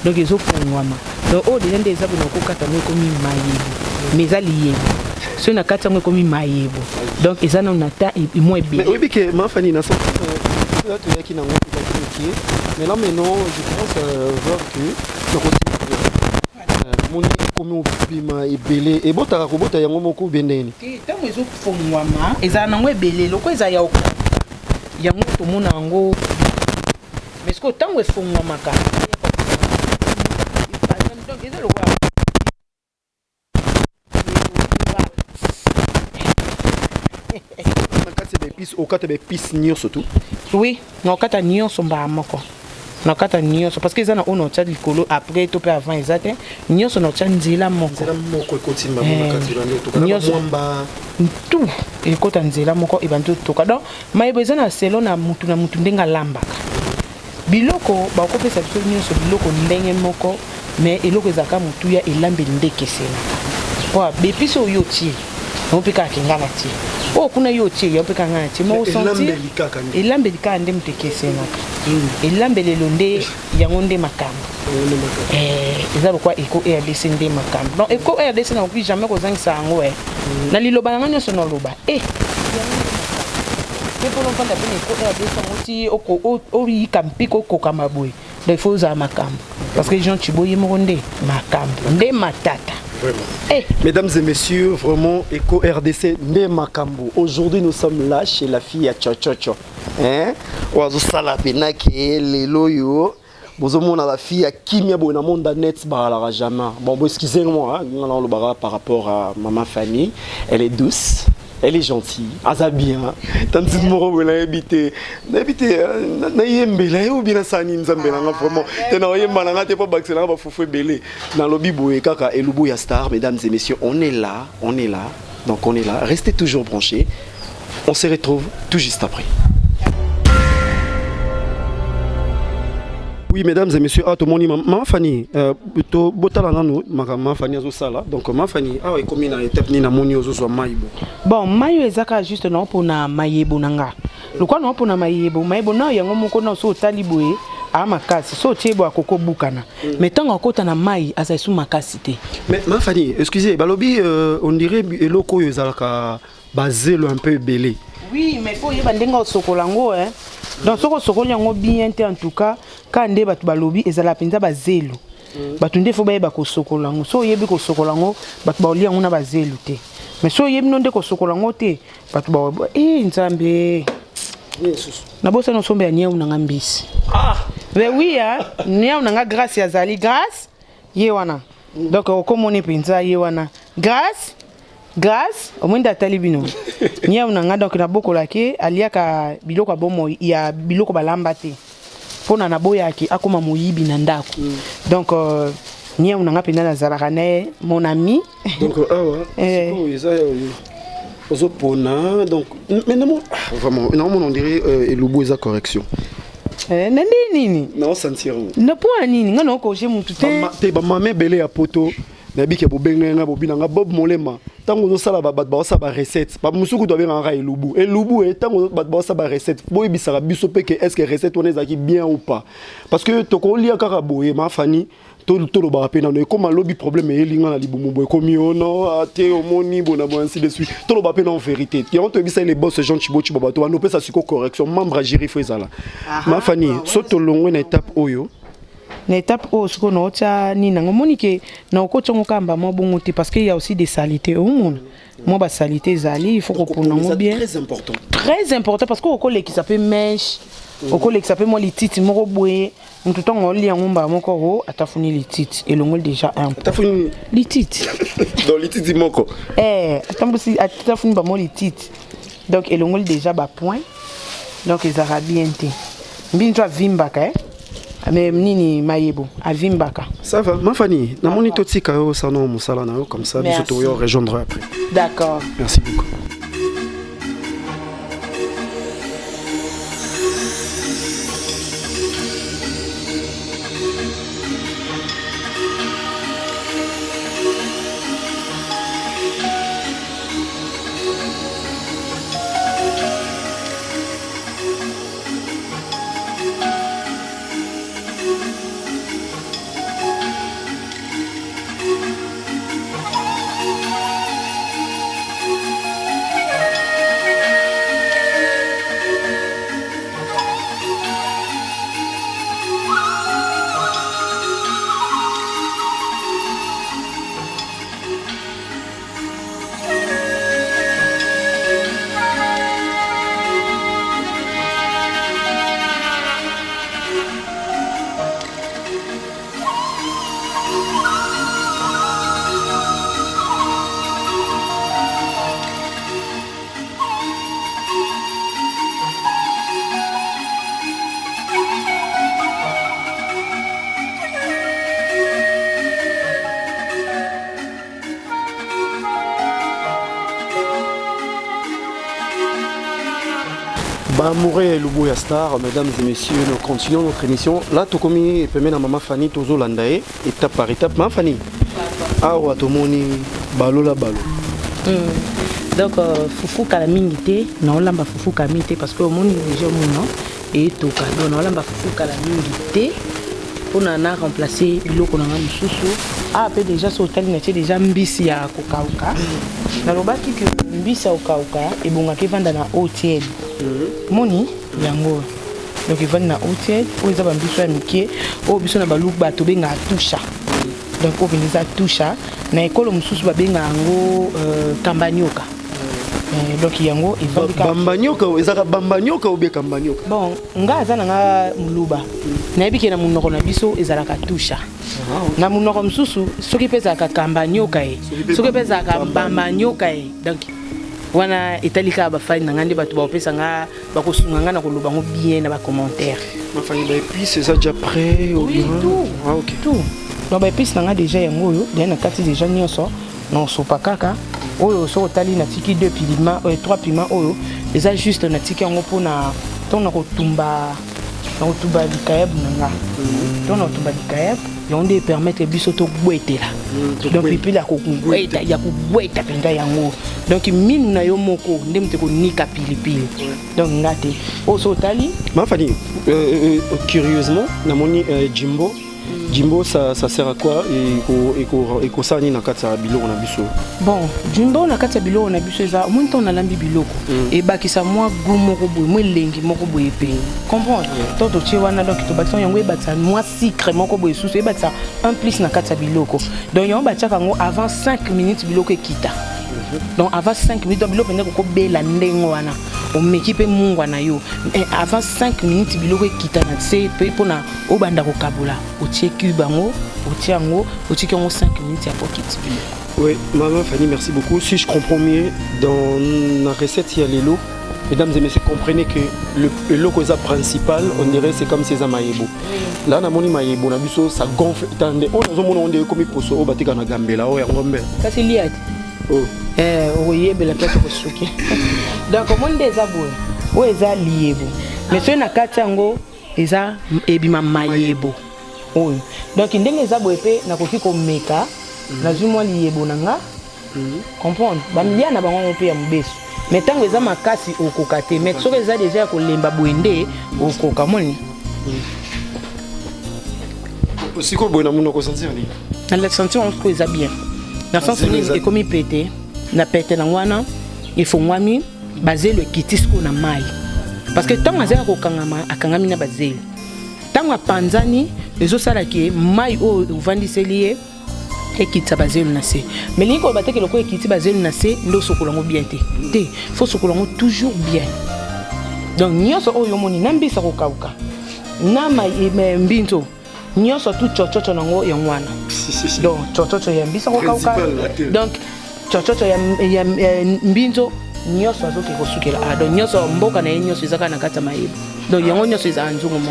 donc ils ont fait donc oh déjà des abonnés au Qatar comme maïebo mais alliés ceux na Qatar comme maïebo donc ils en ont atteint et moins bien mais oui que ma famille n'a pas là tu es qui n'a pas mais là maintenant je pense voir que mon comme bima ebele et bota ko bota yango moko bendeni tant ils ont fait ngwama eza na ngwe ebele loko eza ya oka yango to mona ngo mais ce que tant we font ngwama ka donc ils le voir au kata be pis nyo surtout oui no kata nyo so ba moko na kata nyo so parce que ça na ono tcha likolo après to pe avant exact nyo so no tcha nzela moko ekoti mama kati lando to kana mwamba tout ekota nzela moko e bantu to ka donc mayibo eza na selon na mutu ndenga lambaka biloko ba ko pesa biso nyo so biloko ndenge moko mais eloko ezaka mutu ya elambe ndeke sena po bepiso yo ti on peut ka kingana ti oh kuna yo tie yo peka ngana tie mo senti elambe lika ndem tekese na elambe lelonde yango nde makambo eza lokwa eko RDC nde makambo donc eko RDC na opi jamais ko zangisa yango na liloba na nyo sono loba mais pour l'enfant d'abord eko RDC moti oko ori kampiko ko kamaboy donc il faut za makambo parce que Jean Chiboye moronde makambo nde matata. Hey. Mesdames et messieurs, vraiment, Eco RDC Nde Makambo. Aujourd'hui, nous sommes là chez la fille à Tchochocho. Hein? Oazo sala penake le loyo. Bozomona la fille à Kimia Bona Monda Net Barala jamais. Bon, excusez-moi, hein, par rapport à maman Fanny, elle est douce. Elle est gentille, elle bien. Tant que moro elle a habité, na yembela ou bien ça ni nzambela vraiment. Tena yembala na te pas baxela ba fofu belé. Dans lobby boye kaka et lubu ya star, mesdames et messieurs, on est là. Donc on est là, restez toujours branchés. On se retrouve tout juste après. Oui, mesdames et messieurs, tout le monde, maman Fanny, to botala nanu, maman Fanny azo sala. Donc maman Fanny, ah comme ina étape ni na moni ozo so mayibo. Bon, mayo ezaka juste non pour na mayibo nanga. Lokwa non pour na mayibo na yango moko na so taliboye a makasi so tiebo akoko bukana. Mais tant akota na mai asa su makasi te. Mais maman Fanny, excusez, balobi on dirait eloko yo zalaka basé un peu belé. Oui, mais faut yeba ndenga sokolango hein. Donc soko sokolango bien en tout cas quand nde batu balobi ezala penza bazelo. Batu nde fo bayeba ko sokolango. So yebi ko sokolango batu ba olia ngona bazelo te. Mais so yebi nonde ko sokolango te batu ba nzambe. Jesus. Na bosa no sombe anya unanga mbisi. Ah, mais oui hein, nya unanga grâce ya zali grâce yewana. Donc okomoni penza yewana. Grâce au moins d'atalibino. Nia unanga donc na boko lake aliaka biloko bomo ya biloko balambate. Pona na boya ki akoma moyibi na ndako. Donc nia unanga pena na zalarane mon ami. Donc c'est quoi ça ozo pona donc maintenant vraiment normalement on dirait elubu eza correction. Nini? Non sentirons. Ne point nini ngano ko je mutu te ba mame belé ya poto. Nabi ke bobenga bobinanga Bob Molema tango zo sala ba sa ba recette ba musuku doit benga elubu et tango ba sa ba recette boy bisara biso pe que est-ce que recette on est bien ou pas parce que to ko lia kaka boye ma Fanny to lo ba pena no comme lobby problème e linga na libumu boy comme ono ate omoni bona bon ainsi de suite to lo ba pena en vérité qui on te bisa les boss Jean Chibochi baba to no pesa siko correction membre gérer fezala ma Fanny soto longo na étape oyo na étape où ce qu'on a tcha ni na ngomoni ke na okocha ngokamba mo bongo te parce qu'il y a aussi des saletés au monde moi ba saleté zali il faut qu'on prononce bien très important parce que okole qui s'appelle mèche okole qui s'appelle moi les titres moko boye tout temps on lit ngomba moko ro atafuni les titres et l'ongol déjà un atafuni les titres dans les titres moko atambusi atafuni ba mo les titres donc et l'ongol déjà ba point donc les arabiens te mbinjwa vimba ka mais nini mayebo avimbaka. Ça va, ma Fanny, na moni totika yo sano musala na yo comme ça, biso to yo rejoindre après. D'accord. Merci beaucoup. Amoureux Lubuya Star, mesdames et messieurs, nous continuons notre émission. Là, tout comme il peut mettre maman Fanny Tozo Landae, étape par étape. Maman Fanny, ah ouais, tout le monde balo la balo. Donc, foufou kalamingité, non lamba foufou kamité parce que au monde déjà mon et tout cas, non lamba foufou kalamingité pour nana remplacer biloko nanga mususu. Ah, peut déjà sur hôtel n'était déjà mbisi ya kokauka. Na lobaki que mbisi ya kokauka et bongaki vanda na hôtel. Moni yango donc ils vont na hôtel où ils ont biso ya mike o biso na balu bato benga toucha donc o benza toucha na ekolo mususu ba benga yango kambanyoka donc yango ils vont bambanyoka ezaka bambanyoka ou bien kambanyoka bon nga za nga muluba na ebiki na munoko na biso ezalaka toucha na munoko mususu soki pesa ka kambanyoka soki pesa ka bambanyoka donc wana italika ba fani ngandi batu ba opesa nga ba kosunga na koloba ngo bien na ba commentaire ma fani ba épices c'est ça déjà prêt ou bien tout ah OK tout donc ba épices nga déjà yango yo na kati déjà nyonso non sopa kaka oyo so tali na tiki 2 piments 3 piments oyo eza juste na tiki yango pona tona kotumba likayeb nanga tona kotumba likayeb yonde permettre biso to bwetela donc pipi la ko bweta ya ko bweta penda yango donc minu na yo moko ndemte ko nika pilipili donc ngate o so tali ma Fanny curieusement na moni Jimbo ça sert à quoi et ko sani na kata biloko na biso bon Jimbo na kata biloko na biso eza monto na lambi biloko et bakisa moi goût moko boye moi lengi moko boye pe comprendre toto tie wana donc to bakisa yango e batsa moi sucre moko boye sous e batsa un plus na kata biloko donc yango batsa kango avant 5 minutes biloko ekita donc avant 5 minutes biloko ndeko ko bela ndengo wana o mekipe mungwa na yo avant 5 minutes biloko ekita na se pe pona obanda ko kabula o tie cube ngo o tie ngo o tie ngo 5 minutes ya pocket. Oui, maman Fanny, merci beaucoup. Si je comprends mieux, dans la recette il y a les lots. Mesdames et messieurs, comprenez que le locosa principal, on dirait c'est comme ces amayebo. Là, na moni mayebo na biso ça gonfle. Attendez, on est comme poso o batika na gambela o ya ngombe. Ça c'est lié. Oh. Oui, bela place ko suki. Donc comment des abou o eza liebo. Mais so na katango eza ebima mayebo. Oh. Donc ndenge eza boepe na koki ko meka na zumwa liebo nanga. Comprendre? Ba milia na bango pe ya mbeso. Mais tango eza makasi okoka te. Mais so eza déjà ko lemba boende okoka moni. Siko boye na muno ko sentir ni. Na la sentir on ko eza bien. Na sens ni ekomi pété. Na pété na wana il faut mwami baser le kitisco na mai. Parce que tango azaka ko kangama akangami na bazeli. Tango apanzani ezosala ki mai o uvandiseli ekitsa bazelu na se mais lingo bateke loko ekiti bazelu na se ndo sokolango bien te faut sokolango toujours bien donc nyoso oyo moni nambisa ko kauka na mai mbinzo nyoso tu chochocho nango ya mwana donc chochocho ya mbisa ko kauka donc chochocho ya mbinzo nyoso azoke ko sukela donc nyoso mboka na nyoso izaka na kata mayibo Donc il y a un autre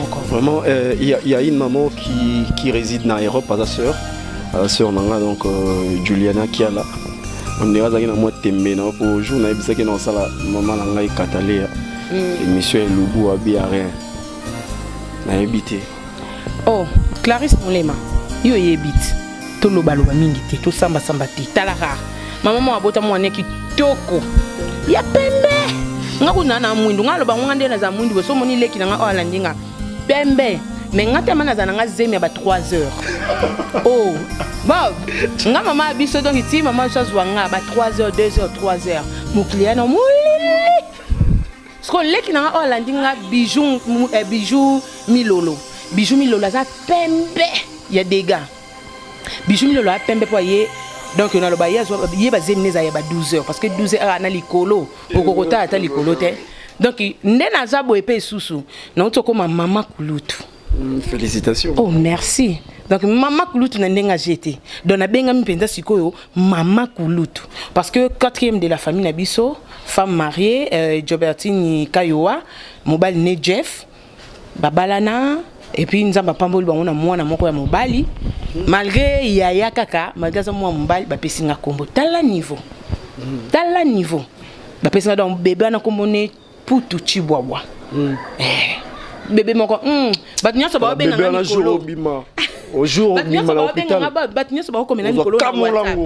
encore. Vraiment, il y a une maman qui réside dans l'Europe, pas sa sœur Nanga, donc Juliana Kiala. On est à moi tembe na pour jour na ebisa ke na sala maman Nanga e katalé. Émission est loubou à bien na ebité. Oh, Clarisse Molema. Yo yebit. To lobaloba mingi te, to samba samba te. Talaka. Maman abota mwana kitoko. Ya pembe. Ngakuna na mwindu ngaloba ngande na za mwindu so moni leki na nga olandinga. Pembe. Mais ngate mana za nga zemi ba 3 heures. Oh, Bob. Nga mama biso donc iti mama chazwa nga ba 3 heures, 2 heures, 3 heures. Muklia na mulili. Sko leki na nga olandinga bijou milolo. Bijou milolo za pembe. Ya dégâts. Bijou milolo a pembe po ye. Donc on a le baillet il va zeminer ça il y a 12 heures parce que 12 heures na likolo okokota ata likolo te. Donc ndena za bo epé susu na utoko maman Kulutu. Félicitations. Oh merci. Donc maman Kulutu na ndenga jeté. Donc na benga mpenza sikoyo maman Kulutu parce que quatrième de la famille na biso, femme mariée Jobertine Kayoa, mobile né Jeff, babalana et puis nzamba pamboli bango na mwana moko ya mobali. Malgré yaya kaka malgré ça moi mobali ba pesinga kombo tala niveau ba pesinga donc bébé na kombo ne putu chibwabwa bébé moko batnya so ba benga na jour bima au jour bima na hôpital batnya so ba komela mikolo na WhatsApp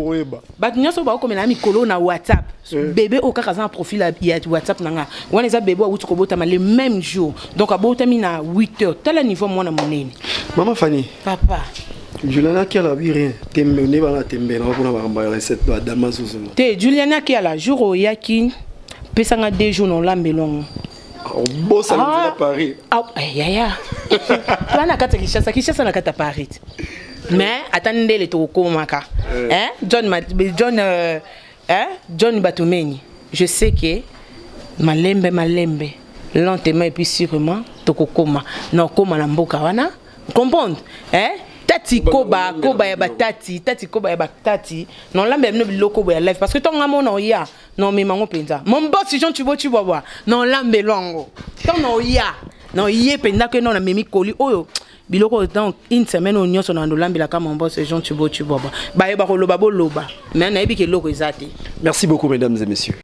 batnya so ba komela mikolo na WhatsApp bébé au kaka za profil ya WhatsApp nanga wana za bébé ou tukobota le même jour donc abota mina 8h tala niveau mwana monene maman Fanny papa Juliana Kiala rien tembe ne bana tembe na kuna ba recette de Damas Ouzuma te Juliana Kiala jour o yaki pesanga 2 jours non lambelongo bossa à Paris ya toi na kata Kishasa na kata Paris mais attendez les tokomaka John Batumeni je sais que malembe lentement et puis sûrement tokokoma na koma na mboka wana comprendre tati koba ya batati non la même biloko ya live parce que ton ngamo no ya non mais mango penza mon boss Jean tu vois non lambe longo ton no ya non yé penda que non na memi koli oyo biloko dans une semaine on nyoso na lambe la ka mon boss Jean tu vois ba ba loba boloba mais na yebi ke loko ezate. Merci beaucoup mesdames et messieurs.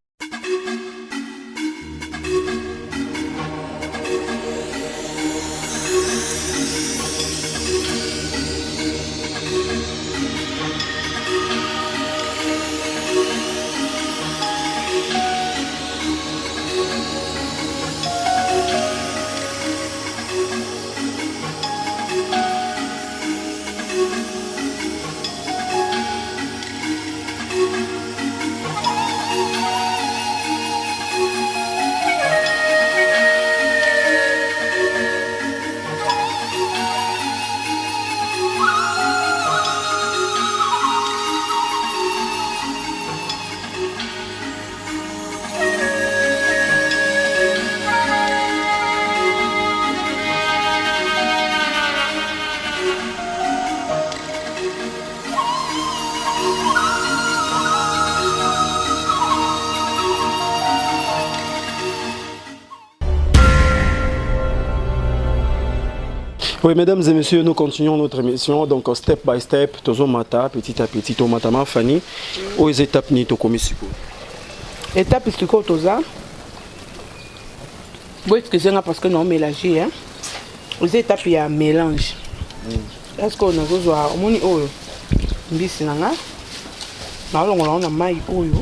Oui, mesdames et messieurs, nous continuons notre émission. Donc, step by step, tozo mata, petit à petit, tomata ma Fanny, aux étapes ni to komisuko. Étape istiko toza. Bon, est-ce que c'est parce que nous mélangé, hein? Aux étapes il y a mélange. Est-ce qu'on a besoin au moni oyo? Mbisi nanga. Na on a maï oyo.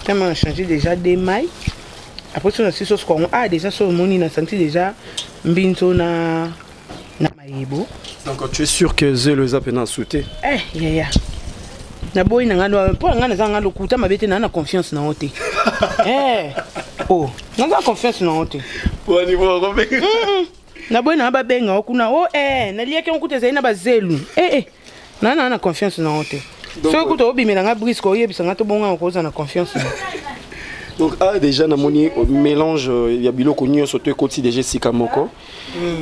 Tellement on changé déjà des mailles. Après on a six sauces qu'on a déjà sur moni na senti déjà mbinto na maïbo. Donc tu es sûr que ze le zapena sauté? Ya. Na boy na ngalo po ngana za ngalo kuta mabete na confiance na ote. Oh, na confiance na ote. Pour niveau robé. Na boy na ba benga okuna na lieke onkuta za ina bazelu. Na confiance na ote. So kuta obimela nga brisque oyebisa nga to bonga ko za na confiance. Donc déjà na moni mélange il y a biloko nyo sauté côté déjà sikamoko.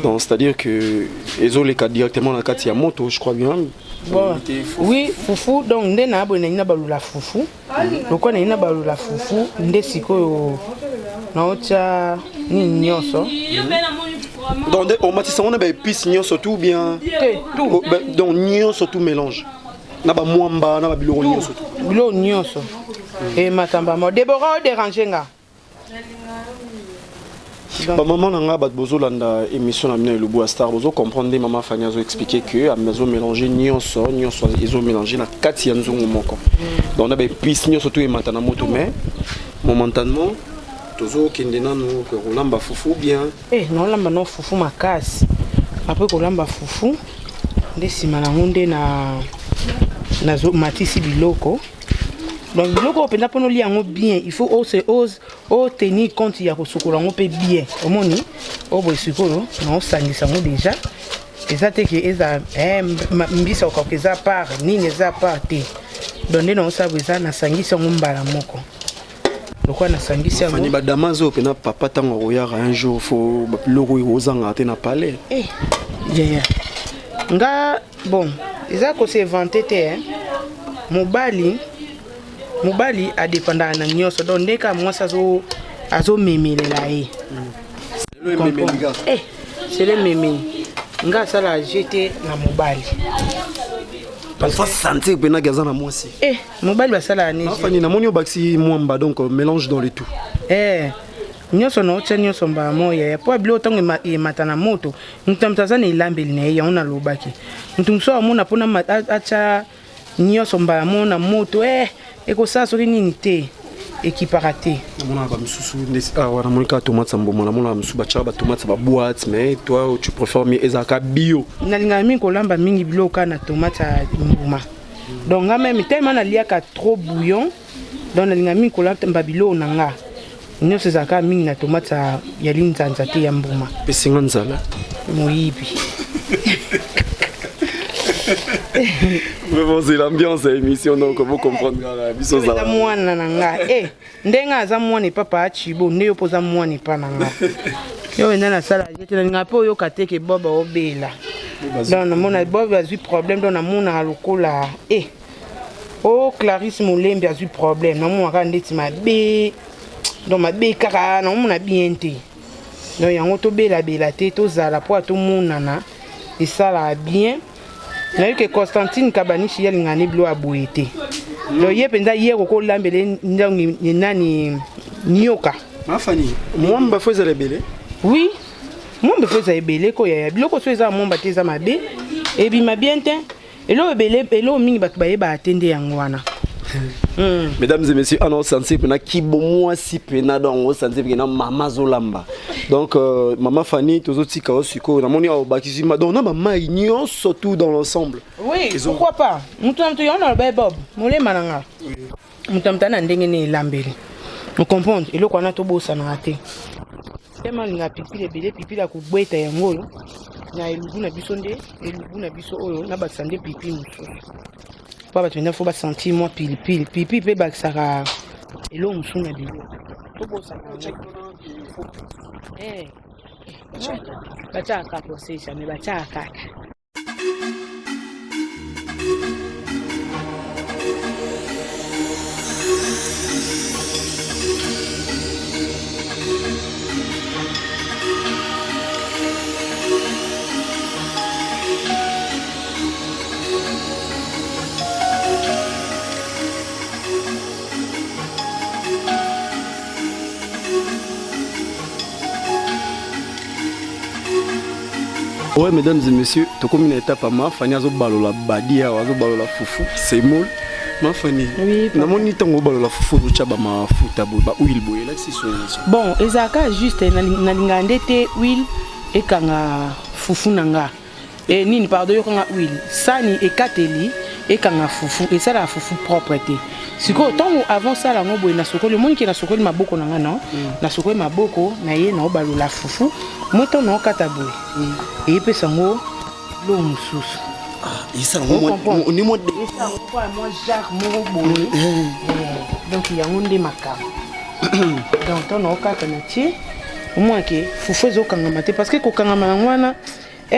Donc c'est-à-dire que ezo les cas directement na kati ya moto, je crois bien. Bon. Oui, fufu donc nde na abona ina balula fufu. Loko na ina balula fufu nde sikoyo na ocha ni nyoso. Donc on m'a dit ça on a des épices surtout bien tout donc nion surtout mélange. Na ba mwamba na ba biloko nion surtout. Biloko nyonso. Et matamba mo Déborah déranger nga. Ba maman nanga ba bozo landa émission na mina Lubu Star bozo comprendre maman Fanny azo expliquer que a maison mélanger nyonso ils ont mélangé na kati ya nzungu moko. Donc on a des épices nyonso surtout et matana moto mais momentanément tozo kende nanu ko rolamba fufu bien. Non lamba non fufu makasi. Après ko lamba fufu ndesima na ngonde na zo matisi biloko. Donc biloko penda pono li yango bien, il faut tenir compte ya ko sukola ngo pe bien. Omoni o bo sukolo na sangisa ngo déjà. Ezate ke eza mbisa ko keza par nini eza parti. Donc ndeno sabu eza na sangisa ngo mbala moko. Lokwa na sangisa ngo. Fani ba damazo pena papa tango royara un jour faut biloko ozanga te na palais. Yeah. Nga bon, eza ko se vanter te hein. Mobali a dépendant na nyonso donc ndeka mwasa azo memelela ye. C'est le mémé. Nga sala jeter na mobali. Parce que santé pena gaza na mwasi. Mobali ba sala ni. Fani na moni obaksi mwamba donc mélange dans le tout. Nyonso no tsa nyonso mba moya ya po bilo tango matana moto ntamtaza na ilambeli na ya ona lobaki ntumso amona pona acha nyonso mba mona moto eko sa soki nini te ekiparate mona ba misusu wana monika tomate mboma na mona misusu ba cha ba tomate ba boîte mais toi tu préfères mieux ezaka bio nalinga mingi kolamba mingi biloka na tomate mboma donc nga même tellement na liaka trop bouillon donc nalinga mingi kolamba bilo nanga nyonso ezaka mingi na tomate ya linzanza te ya mbuma pesinga nzala moyibi. Mais bon, c'est l'ambiance de l'émission, donc vous comprendrez la vie. C'est moi, nanga. Ndenga za moi n'est pas chibo, ne opoza moi n'est pas nanga. Yo na sala, je na po yo kateke boba obela. Donc mon bob a eu problème dans mon alokola. Oh Clarisse Molembi a eu problème, non mon randeti ma bé. Donc ma bé kaka non mon a bien té. Donc yango to bela te to zala po to monana. Et ça là bien. Na yo que Constantine Kabanishi ya lingani blo aboyete. Donc ye penda hier ko lambele ndangi nani nyoka. Mafani, moi mba feza lebele. Oui. Moi mba feza ebele ko ya biloko so eza momba te za mabe. Et bi ma bien te. Elo ebele elo mingi batu baye ba atende yango wana. Mesdames et messieurs, on sensé pena qui bon moi si pena donc on sensé pena mama zolamba. Donc maman Fanny tozoti ka osiko na moni au bakizima donc na mama ignon surtout dans l'ensemble. Oui, pourquoi pas. Mutamtu yona ba bob. Mole mananga. Mutamta na ndenge ne lambeli. Vous comprenez? Et le qu'on a tout beau ça na te. Tellement nga pipi le bele pipi la ku bweta yango yo. Na elubu na biso nde, elubu na biso oyo na basande pipi muso. Pas battre il faut pas sentir moi pile pipi pe baksaka elo musu na bilo. To bo ça. Bacha ka procession me bacha ka. Ouais, mesdames et messieurs, tu comme une étape à ma Fanny azo balola badia azo balola fufu, c'est moule. Ma Fanny. Oui. Na moni tango balola fufu do chaba ma futa ba huile boye là c'est ça. Bon, ezaka juste na lingande te huile et kanga fufu nanga. Et nini pardon yo kanga huile. Sani e kateli et kanga fufu et ça la fufu propre te. Siko tango avant ça la ngoboye na sokoli moni ki na sokoli maboko nanga non. Na sokoli maboko na ye na balola fufu. Moto na okata boye. Et puis sango lo mususu. Et ça on est moins de ça quoi moi Jacques mo boye. Donc il y a onde makam. Donc ton okata na tie au moins que fufu zo kanga mate parce que ko kanga mangwana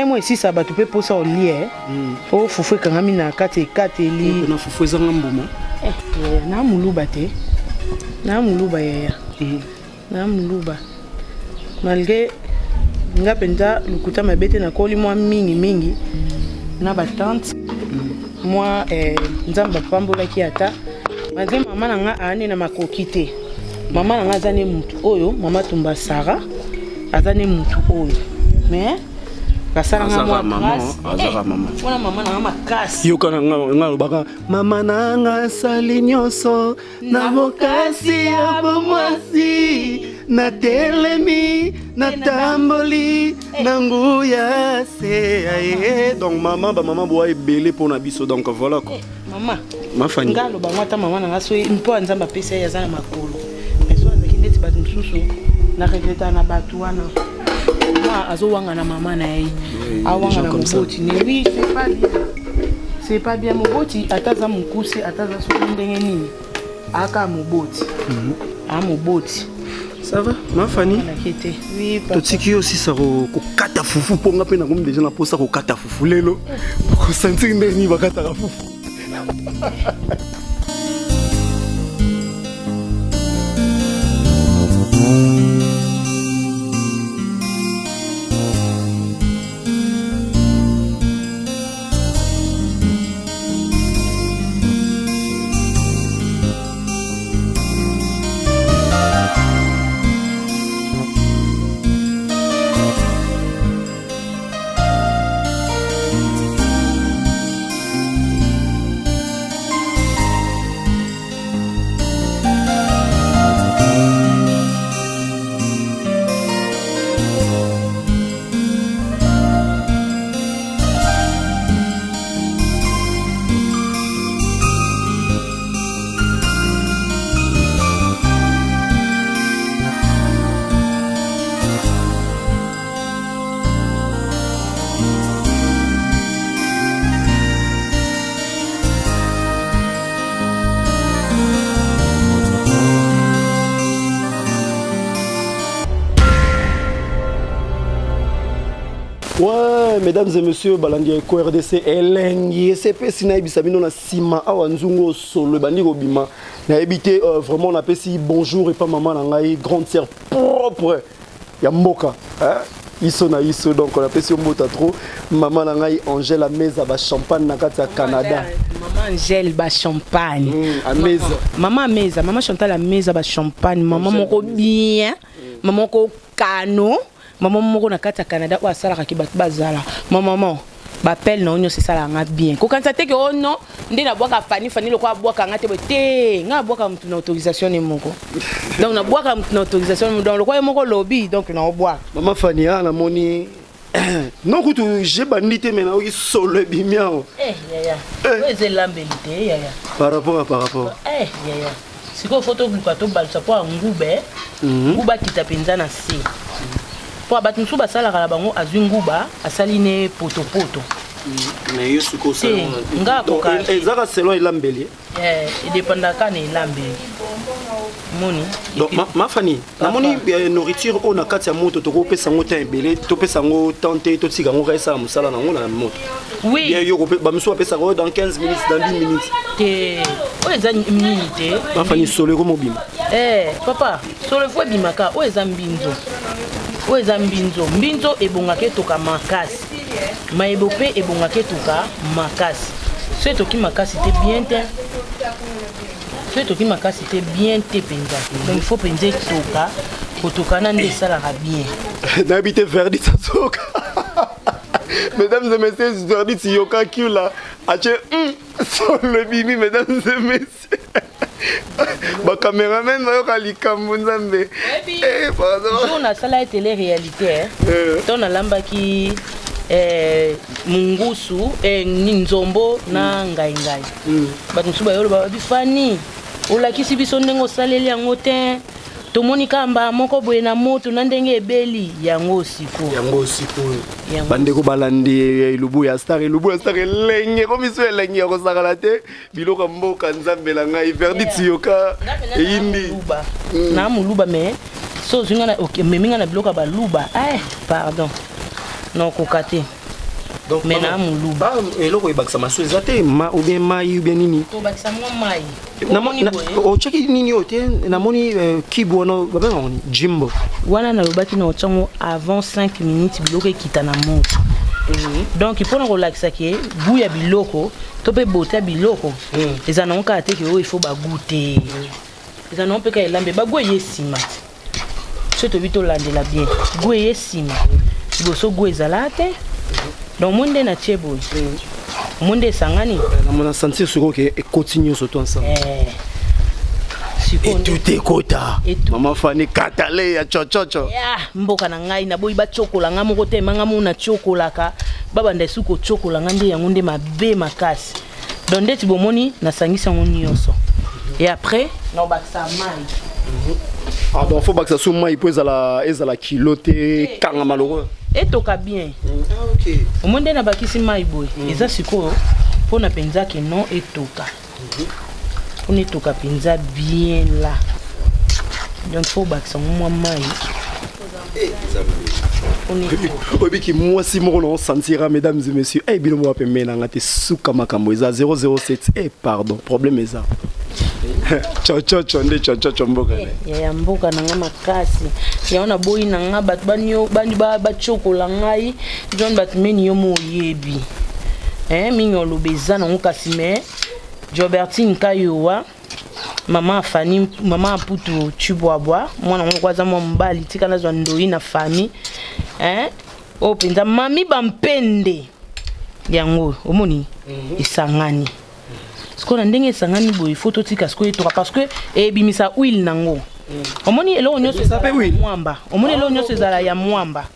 moi ici ça ba tu peux poser au lit oh fufu kanga mina kate li na fufu za ngamboma na muluba te na muluba ya na muluba malgré nga penza lukuta mabete na koli mwa mingi na ba tante moi nzamba pambola ki ata maze mama na nga ani na makoki te mama na nga azane mutu oyo mama tumba Sara azane mutu oyo mais kasara nga mwa grâce azara mama wana mama na nga makasi yo kana nga baka mama na nga sali nyonso na bokasi ya bomwasi na telemi na tamboli na nguya se aye donc maman ba maman boa ebele pour na biso donc voilà quoi mama mafani ngalo ba ngata mama na nga so mpo nzamba pesa ya zana makolo mais so azaki ndeti batu msusu na regreta na batu wana moi azo wanga na mama na ye awanga na moboti ne oui c'est pas bien moboti ataza mukuse ataza so ndenge nini aka moboti moboti ça va ma Fanny oui papa totiki aussi ça ko kata fufu ponga pe na ngom déjà na posa ko kata fufu lelo ko sentir ndeni bakata fufu Ouais, mesdames et messieurs, Balandi Eko RDC, Elengi, CP Sina Ibisabino na Sima, Awanzungo Solo, Bandi Robima, na habité vraiment on appelle si bonjour et pas maman nangai, grande sœur propre, Yamboka, hein? Iso na iso, donc on appelle si on mota trop, maman nangai Angèle à meza ba champagne na kati ya Canada. Maman Angèle ba champagne. À meza. Maman meza, maman Chantal à meza ba champagne, maman moko bien, maman ko kano. Maman moko na kati ya Canada ou asala ka ki bat bazala maman bapel na onyo c'est ça la nga bien ko kanza te ke ono ndi na bwaka fani lo kwa bwaka ngate te nga bwaka mtu na autorisation ni moko donc na bwaka mtu na autorisation donc lo kwa moko lobby donc na obwa maman Fanny na moni non kutu j'ai bandité mais na oki solo bimiao ya ouais lambelité ya par rapport ya siko photo bukato balsa po ngube nguba kitapenza na si pour abattre nous bas ça la bango azunguba asaline poto mais yo suko ça nga ko ka ezaka selon ilambeli il dépendra quand ilambeli moni donc ma Fanny na moni nourriture on a kati ya moto to ko pesa ngo temps belé to pesa ngo tenter to tsika ngo resa musala na ngo na moto oui bien yo ko ba muso pesa ngo dans 15 minutes dans 10 minutes te o eza minute ma Fanny solo ko mobima papa solo fo bimaka o eza mbinzo o eza mbinzo ebongaka toka makasi maebo pe ebongaka toka makasi so toki makasi te bien te so toki makasi te bien te penza donc il faut penser toka kotoka na nde salaka bien na habité verdict soka mesdames et messieurs verdict yoka kula ache sur le bimi mesdames et messieurs ba cameraman ba yoka likambo nzambe pardon jour na sala télé réalité to na lamba ki mungusu nzombo na ngai bato nsuba yolo ba bifani olakisi biso ndenge osaleli yango te tomoni kamba moko boye na moto na ndenge ebeli yango siko bandeko balandi lubu ya star lenge komiso lenge ya kosakala te biloko mboka nzambe la ngai verdict yoka eyindi na muluba mais so zinga na okay meminga na biloko ba luba pardon non kokate Donc mais na muluba eloko ebakisa maso eza te ou bien mai ou bien nini tobakisa mwa mai ocheki nini oyo te namoni kibu wana babenga ngoni jimbo wana nalobaki na otyango avant 5 minutes biloko ekita na moto donc mpona kolakisa ke goût ya biloko to mpe bote ya biloko eza nango kaka te ke oyo ifo bagoût te eza nango mpe ka elambe bagoût eye nsima so tobi tolandela bien goût eye nsima liboso goût ezala te donc moi nde na tie boye moi nde esangani namona sentir siko ke ekoti nyonso to ensemble tout ekota mama Fanny Katale ya chochocho mboka na ngai naboyi bachokola nga moko te manga mu na chokolaka babanda esu kochokola nga nde yango nde mabe makasi donc ndeti bomoni nasangisa yango nyonso et après nobakisa mai donc faut bakisa so mai po ezala kilo te kanga maloko etoka bien omo nde nabakisi mai boye eza sikoyo mpona mpenza ke non etoka on est au capinza bien là donc faut bakisa mwa mai on est qui moi si on sentira mesdames et messieurs eh bilo mo pembe na ngati suka makambo eza 007 pardon problème eza chocho mboka ya mboka na nga makasi ya ona boyi na nga bat banyo bandi ba chokola ngai John Batmeni yo mo yebi minyo lobeza na ngokasi me Jobertine Kayowa mama Fanny mama Putu Chibwabwa mwana ngo kwaza mo mbali tika na zwa ndoi na Fanny o penza mami bampende yango omoni isangani skona ndenge isangani boy photo tika sko etoka parce que ebimisa huile nango omoni elo nyonso za mwamba omoni elo nyonso za ya mwamba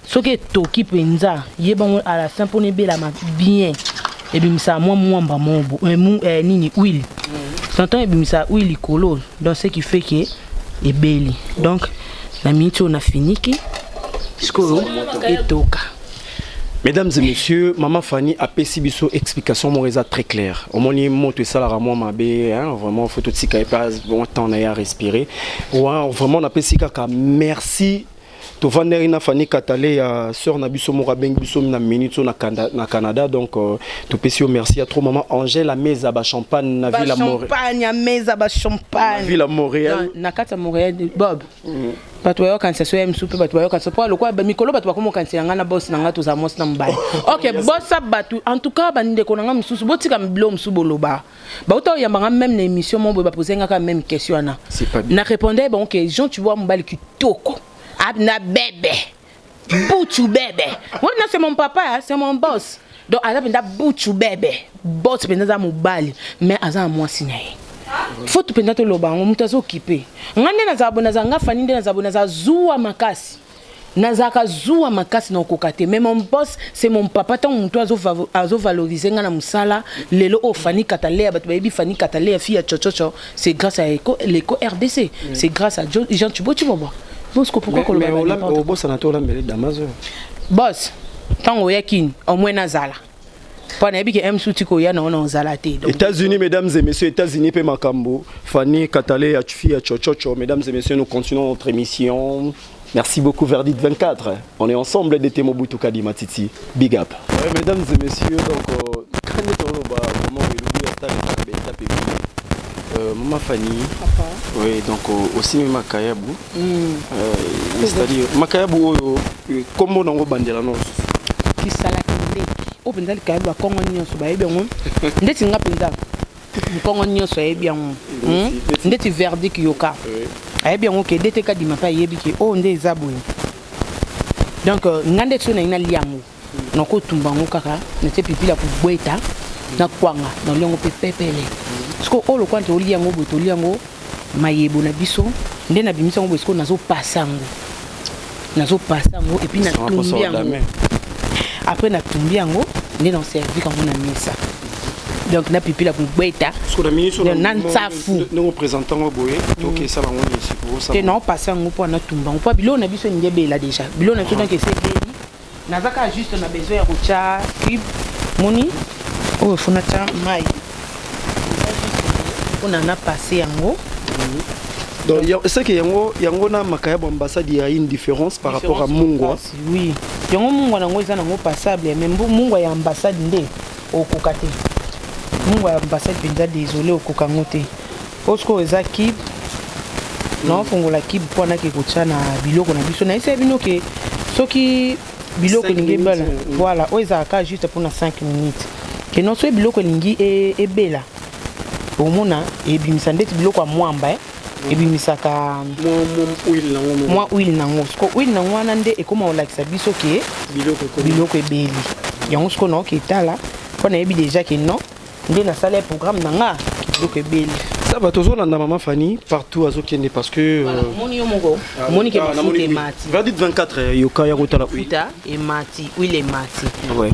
soki toki penza yeba à la fin pour ne bela bien ebimisa mwamba mobo nini huile t'entends ebimisa huile kolo donc ce qui fait que ebeli donc la minute on a fini ki skolo etoka. Mesdames et messieurs, Maman Fanny a payé biso explication moreza très claire. Au moins monte ça la ramo mabé hein vraiment faut tout tika pas bon temps à respirer. Ouais, vraiment on a payé kaka merci. To Vanderina Fanny Katale ya sœur na biso mora beng biso na minute na Canada donc to payé merci à trop maman Angèle à meza ba champagne na ville à Montréal. Champagne à meza ba champagne. Ville à Montréal. Na kata Montréal Bob. Bato yo kanisa so em soupe bato yo kanisa po lokwa ba mikolo bato bakomo kanisa nga na boss na nga to za mos na mbali. OK, bossa bato en tout cas bande ko nga msusu botika mbilo msubo loba. Ba uta yamba nga même na émission mo ba poser nga même question na. C'est pas bien. Na répondait bon OK, Jean tu vois mbali kitoko. Abna bébé. Bouchou bébé. Moi c'est mon papa, c'est mon boss. Donc ala benda bouchou bébé. Boss benda za mobali, mais aza moi sinaye. Faut tu pendato lobango mutazo occupé ngane na zabona zanga Fanny nde na zabona za zuwa makasi nazaka zuwa makasi na okokate mais mon boss c'est mon papa tant mutu azo valoriser nga na musala lelo o Fanny Katale bato bayebi Fanny Katale fille ya chochocho c'est grâce à l'éco RDC c'est grâce à Jean Chibwabwa boss ko pourquoi ko loba mais boss na to lambele damazo boss tant oyakini au moins nazala. États-Unis, mesdames et messieurs, États-Unis, pe makambo. Fanny Katale, fille à Chochocho. Mesdames et messieurs, nous continuons notre émission. Merci beaucoup, Verdict 24. On est ensemble des Temo Boutouka di Matiti. Big up. Ouais, mesdames et messieurs, donc, Maman Fanny. Papa. Oui, donc, aussi Makayabou. C'est-à-dire, Makayabou, comment on va bandera non? Qui o penza le kaeba kongo nyonso ba yebi ngo ndeti nga penza kongo nyonso yebi ngo ndeti Verdict yoka yebi ngo ke dete ka dima pa yebi ke o nde ezaboye donc ngande tso na ina liango na ko tumba ngo kaka na te pipila ku bweta na kwanga na liango pepele sko o lo kwante o liango boto liango mayebo na biso nde na bimisa ngo bosko nazo pasango et puis na tumbiango. Après na tumbiango nde na servi comme na misa donc na pipi la kubeta sur la ministre na nsafu nous représentant boye donc ça va on ici pour ça que non passer ngo pour na tumba pas bilo na biso ngebe là déjà bilo na donc c'est beli nazaka juste na besoin ya kucha cube moni o funata mai on a passé yango Donc c'est que yango na makaya ambassade il y a une différence par rapport à Mungwa. Oui. Yango Mungwa nango eza nango passable mais Mungwa ya ambassade nde okokate. Mungwa ya ambassade penza désolé okokango te. Osko eza kib non fongola kib pona ke kocha na biloko na biso na ese bino ke soki biloko lingi bala voilà oza ka juste pour na 5 minutes. Que non so biloko lingi e bela. Omona e bimisa ndeti biloko mwamba ebimisaka mwa huile nango siko huile nango wana nde ekoma olakisa biso ke biloko ebeli yango siko na oke etala mpo nayebi déjà ke non nde nasala ya programme na nga biloko ebeli ça va tozolanda mama Fanny partout azokende parce que moni yo moko moni ke mafuta emati verdict 24 yoka ya kotala mafuta emati huile emati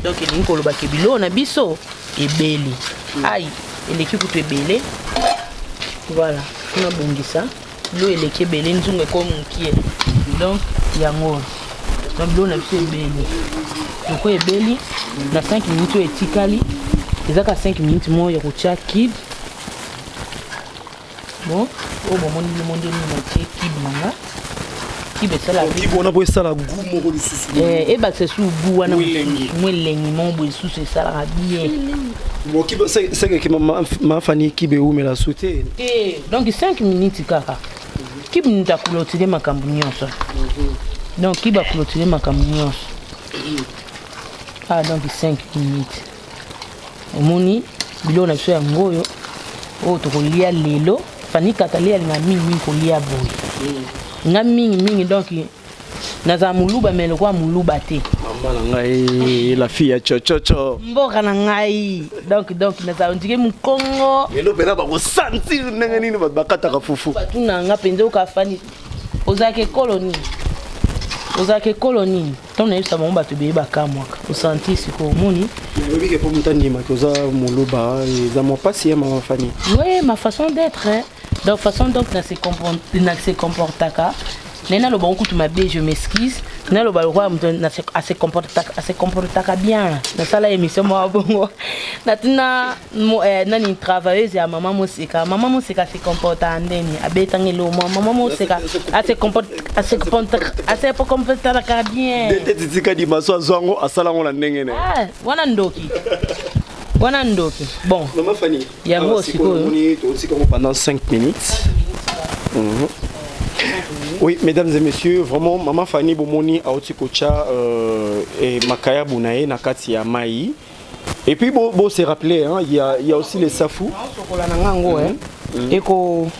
donc elingi koloba ke biloko na biso ebeli ai eleki kutu ebele voilà on a bongisa l'eau eleki ebele nzungu ekomi mokie donc yango donc l'eau na biso ebeli loko ebeli na 5 minutes oyo etikali ezaka 5 minutes moko ya kotia kib bon oyo bomoni bino nde nini natie kib nanga kib esalakibona po esala gu moko lisusu ebakisa su gu wana mo elengi moko boye lisusu esalaka bien bon c'est que ma Fanny kib eumela su te donc 5 minutes kaka kib minute akulotire makambo nyonso donc kib akulotire makambo nyonso donc 5 minutes omoni biloko na biso yango oyo oyo tokolia lelo Fanny katalia alinga mingi kolia boye nga mingi donc naza muluba mais lokwa muluba te mama na ngai la fille ya chochocho mboka na ngai donc naza ndike mukongo lelo pena ba ko sentir ndenge nini bakataka fufu batu na nga penze ka Fanny ozake koloni tona yesa mo bato be bakamwaka osanti siko moni yebi ke po mutandi ma koza muluba za mo passer mama Fanny oui ma façon d'être donc façon donc na se comportaka nena lo banku tu mabe je m'excuse nena lo balwa na se comportaka bien na sala émission mo bongo na tina nani travailleuse ya maman Moseka se comporta ndeni abetangi lo maman Moseka se comporta bien tika di maso zongo asala ngona ndenge ne wana ndoki bon maman Fanny yango siko pendant 5 minutes. Oui, mesdames et messieurs, vraiment, Maman Fanny Bomoni a aussi coaché et Makaya Bounae Nakati ya Mai. Et puis, bon, c'est rappelé, hein, il y a aussi les safou.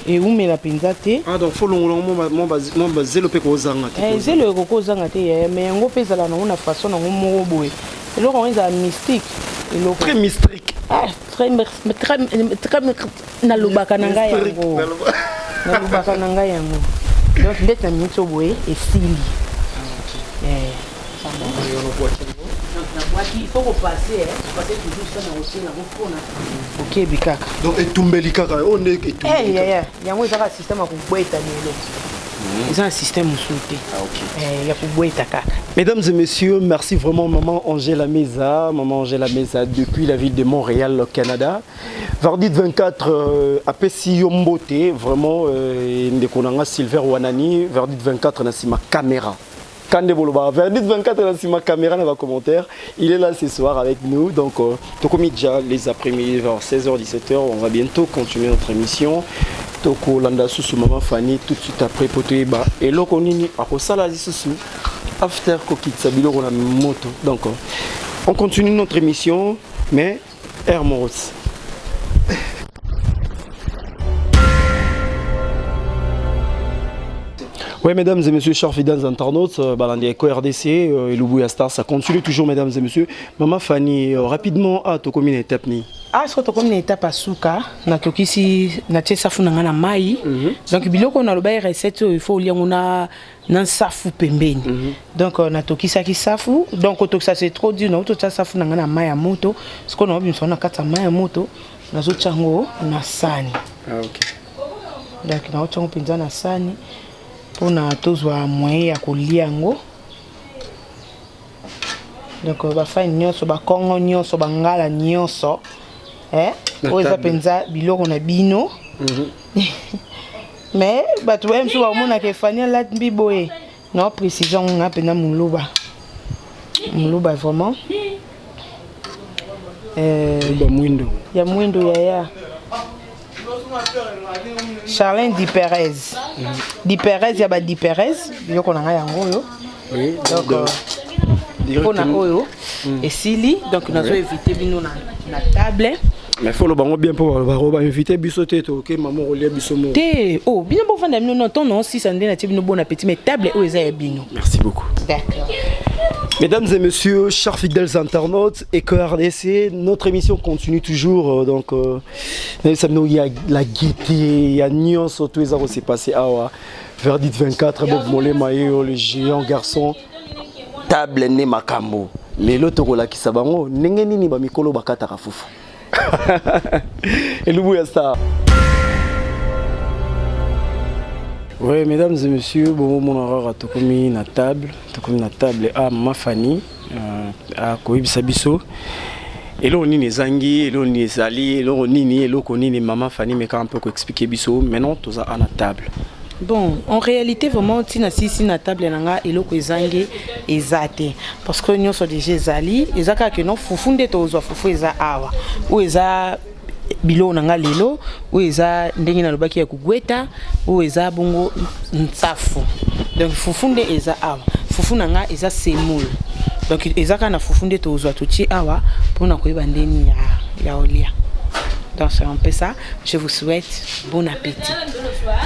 Et où met la pinzate? Ah, donc, il faut mon zélo pe ko zanga. Zélo ko zanga te, mais on peut la na façon na mo boy. Et là on est à mystique. Très mystique. Ah, très na lubaka na ngai yango. Na lubaka na ngai yango. Donc d'être un minute boy et style. Il faut repasser, passer toujours ça dans aussi la mofona. OK bikaka. Donc etumbeli kaka on est etumbeli. Yango ezaka système ya kubweta lelo. C'est un système souté. Ah OK. Ya kubweta kaka. Mesdames et messieurs, merci vraiment maman Angela Meza depuis la ville de Montréal au Canada. Verdict 24 à Pessi Yombote, vraiment ndekonanga Silver Wanani, Verdict 24 na sima caméra. Kande Boloba, Verdict 24 na sima caméra dans les commentaires. Il est là ce soir avec nous. Donc tokomi déjà les après-midi vers 16h 17h, on va bientôt continuer notre émission. Toko landa susu maman Fanny tout de suite après potoeba et loko nini akosala susu after kokitsa biloko na moto. Donc on continue notre émission mais Air Moros. Oui, mesdames et messieurs, chers fidèles internautes, Balandi Eco RDC et Lubuya Star, ça continue toujours, mesdames et messieurs. Maman Fanny, rapidement, tu combien d'étapes ni? Ce que tu as étape à souka, na tokisi na tche safu na ngana mai. Donc biloko na loba recette il faut lire on a nan safu pembeni. Donc na tokisa ki safu, donc to ça c'est trop dur, na to tcha safu na ngana mai ya moto. Ce qu'on a besoin na kata mai ya moto, na zo chango na sani. Ah OK. Donc na chango penza na sani. Pour na tozwa moyen ya kolia yango. Donc ba fa nyonso ba kongo nyonso ba ngala nyonso oza penza biloko na bino Mais bah tu même souvent mon a que Fanny là biboé. Non précision on a peine muluba. Muluba vraiment. Ya mwindo ya. Charlène Di Perez. Di Perez ya ba Di Perez, yo konanga yango yo. Oui. Donc on a oyo et Sili donc nous avons évité bino na table. Mais faut le bango bien pour va inviter bisoté to OK maman relier bisomo. Té oh bien pour vendre non ton non si ça ndé na tibino bon appétit mais table o eza ya bino. Merci beaucoup. D'accord. Mesdames et messieurs, chers fidèles internautes, EcoRDC, notre émission continue toujours. Donc, il y a la gaieté, il y a nuance, tout ça qui s'est passé. Verdict 24, Bob Molé Mayo, le géant garçon, table né makambo. Les lots qui sabango, n'engeni ni ba mikolo bakata kafufu. Et l'oubou ya ça. Oui, mesdames et messieurs, bon, mon horaire a commis na table à ma Fanny, à Koïb Sabiso. Et là, on est zangi, et là, on est zali, et là, on est maman Fanny, mais quand on peut expliquer biso, maintenant, tout ça à la table. Bon, en réalité, vraiment, si on na table, et là, on zangi, et zate. Parce que nous sommes déjà zali, et zaka que non, fufunde tozo, fufu eza awa, ou eza bilo nanga lelo ou eza ndenge na lobaki ya kugweta ou eza bongo nsafu donc fufunde eza awa fufu nanga eza semoule donc eza kana fufunde tozwa tuti awa pona koyeba ndeni ya olia. Donc c'est un peu ça. Je vous souhaite bon appétit.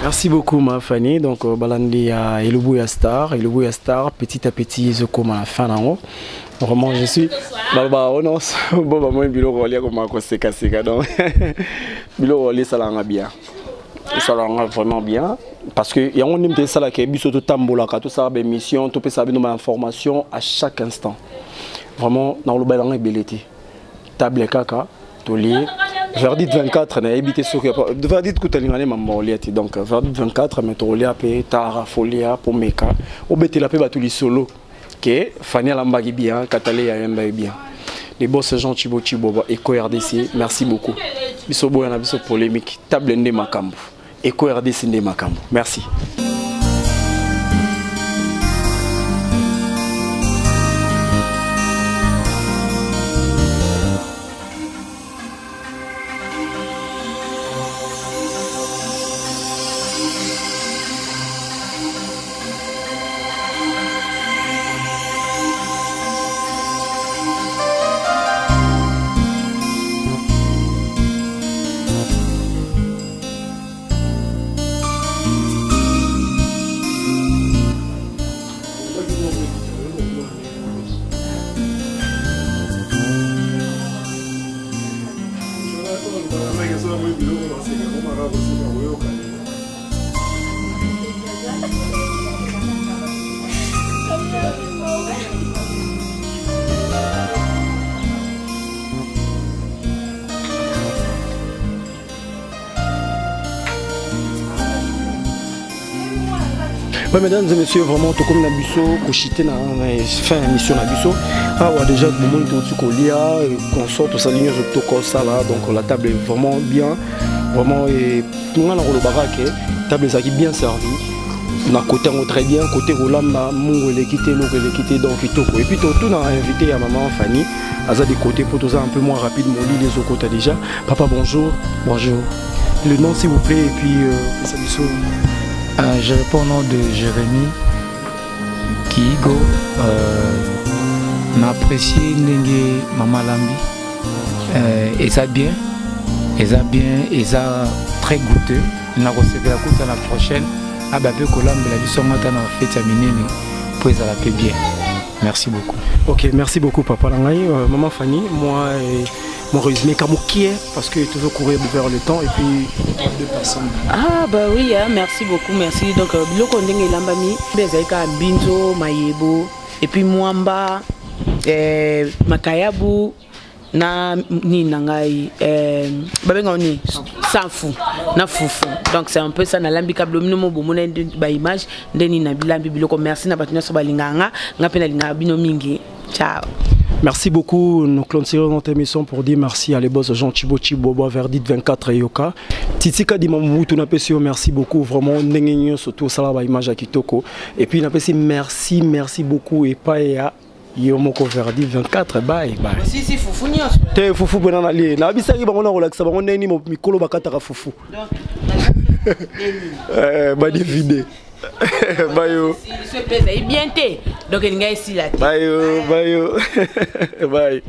Merci beaucoup ma Fanny. Donc balandi ya Elubouya Star, petit à petit je commence à la fin en haut. Vraiment je suis on bon moi bilo rolia comme ko seka donc bilo rolia ça l'a bien. Ça l'a vraiment bien parce que y a on aime ça la ke biso to tambola ka tout ça ben mission to peut savoir nos informations à chaque instant. Vraiment dans le balan beleti. Table kaka to lier Verdict 24 na habité sur Verdict kutalingane mamoliati donc Verdict 24 metrolia pe tara folia pour meka obetela pe batuli solo que Fanny Lambagi bien Katale Yayamba bien les boss gens Chibo EcoRDC merci beaucoup bisobo yana biso polémique table ndé makambo EcoRDC ndé makambo merci. Ouais, mesdames et messieurs, vraiment, tout comme Nabusso, Kochité, fin émission Nabusso. Ah ouais, déjà, le moment où tu lia, qu'on sort tout ça, ligne de tout ça là, donc la table est vraiment bien, vraiment, et tout le monde a le baraque, la table est bien servie. On a côté très bien, côté Rolamba, Mungo, il est quitté, l'autre, il est quitté, donc il toko. Et puis, tout on a invité à maman Fanny, à des côtés pour tout ça un peu moins rapide, mon lit, les autres côtés déjà. Papa, bonjour. Bonjour. Le nom, s'il vous plaît, et puis, Sabisso. Je réponds au nom de Jérémy Kigo. M'apprécie Nengue Mamalambi. Et ça bien, et ça très goûteux. On a reçu la course à la prochaine. Ah bah peu Colambe la vie sur moi t'en a fait terminer pour ça la paix bien. Merci beaucoup. Ok, merci beaucoup Papa Langaï, maman Fanny, moi et mon résumé Kamoukié parce que toujours courir vers le temps et puis deux personnes. Ah bah oui, hein, merci beaucoup, merci. Donc biloko ndenge lambami, bezaika Binzo, Mayebo et puis Mwamba, Makayabu na ni nangai babenga ni sanfu na fufu. Donc c'est un peu ça na lambi kablo mino bomona ba image ndeni na bilambi biloko merci na batuna so balinganga ngapena linga bino mingi. Ciao. Merci beaucoup. Nous clôturons notre émission pour dire merci à les boss Jean Chibo Chibobo Verdit 24 et Yoka. Titika Dimamou, tu n'as pas merci beaucoup. Vraiment, n'engagez surtout ça la image à Kitoko. Et puis, merci beaucoup. Et pas à Yomoko Verdit 24. Bye bye. Si foufou ni Te foufou benana li. Na bisa ki bango na relaxa bango neni mo mikolo bakata ka foufou. Ba divide. Bayo. Si se pèse bien té. Donc il y a ici là. Bayo. Bye.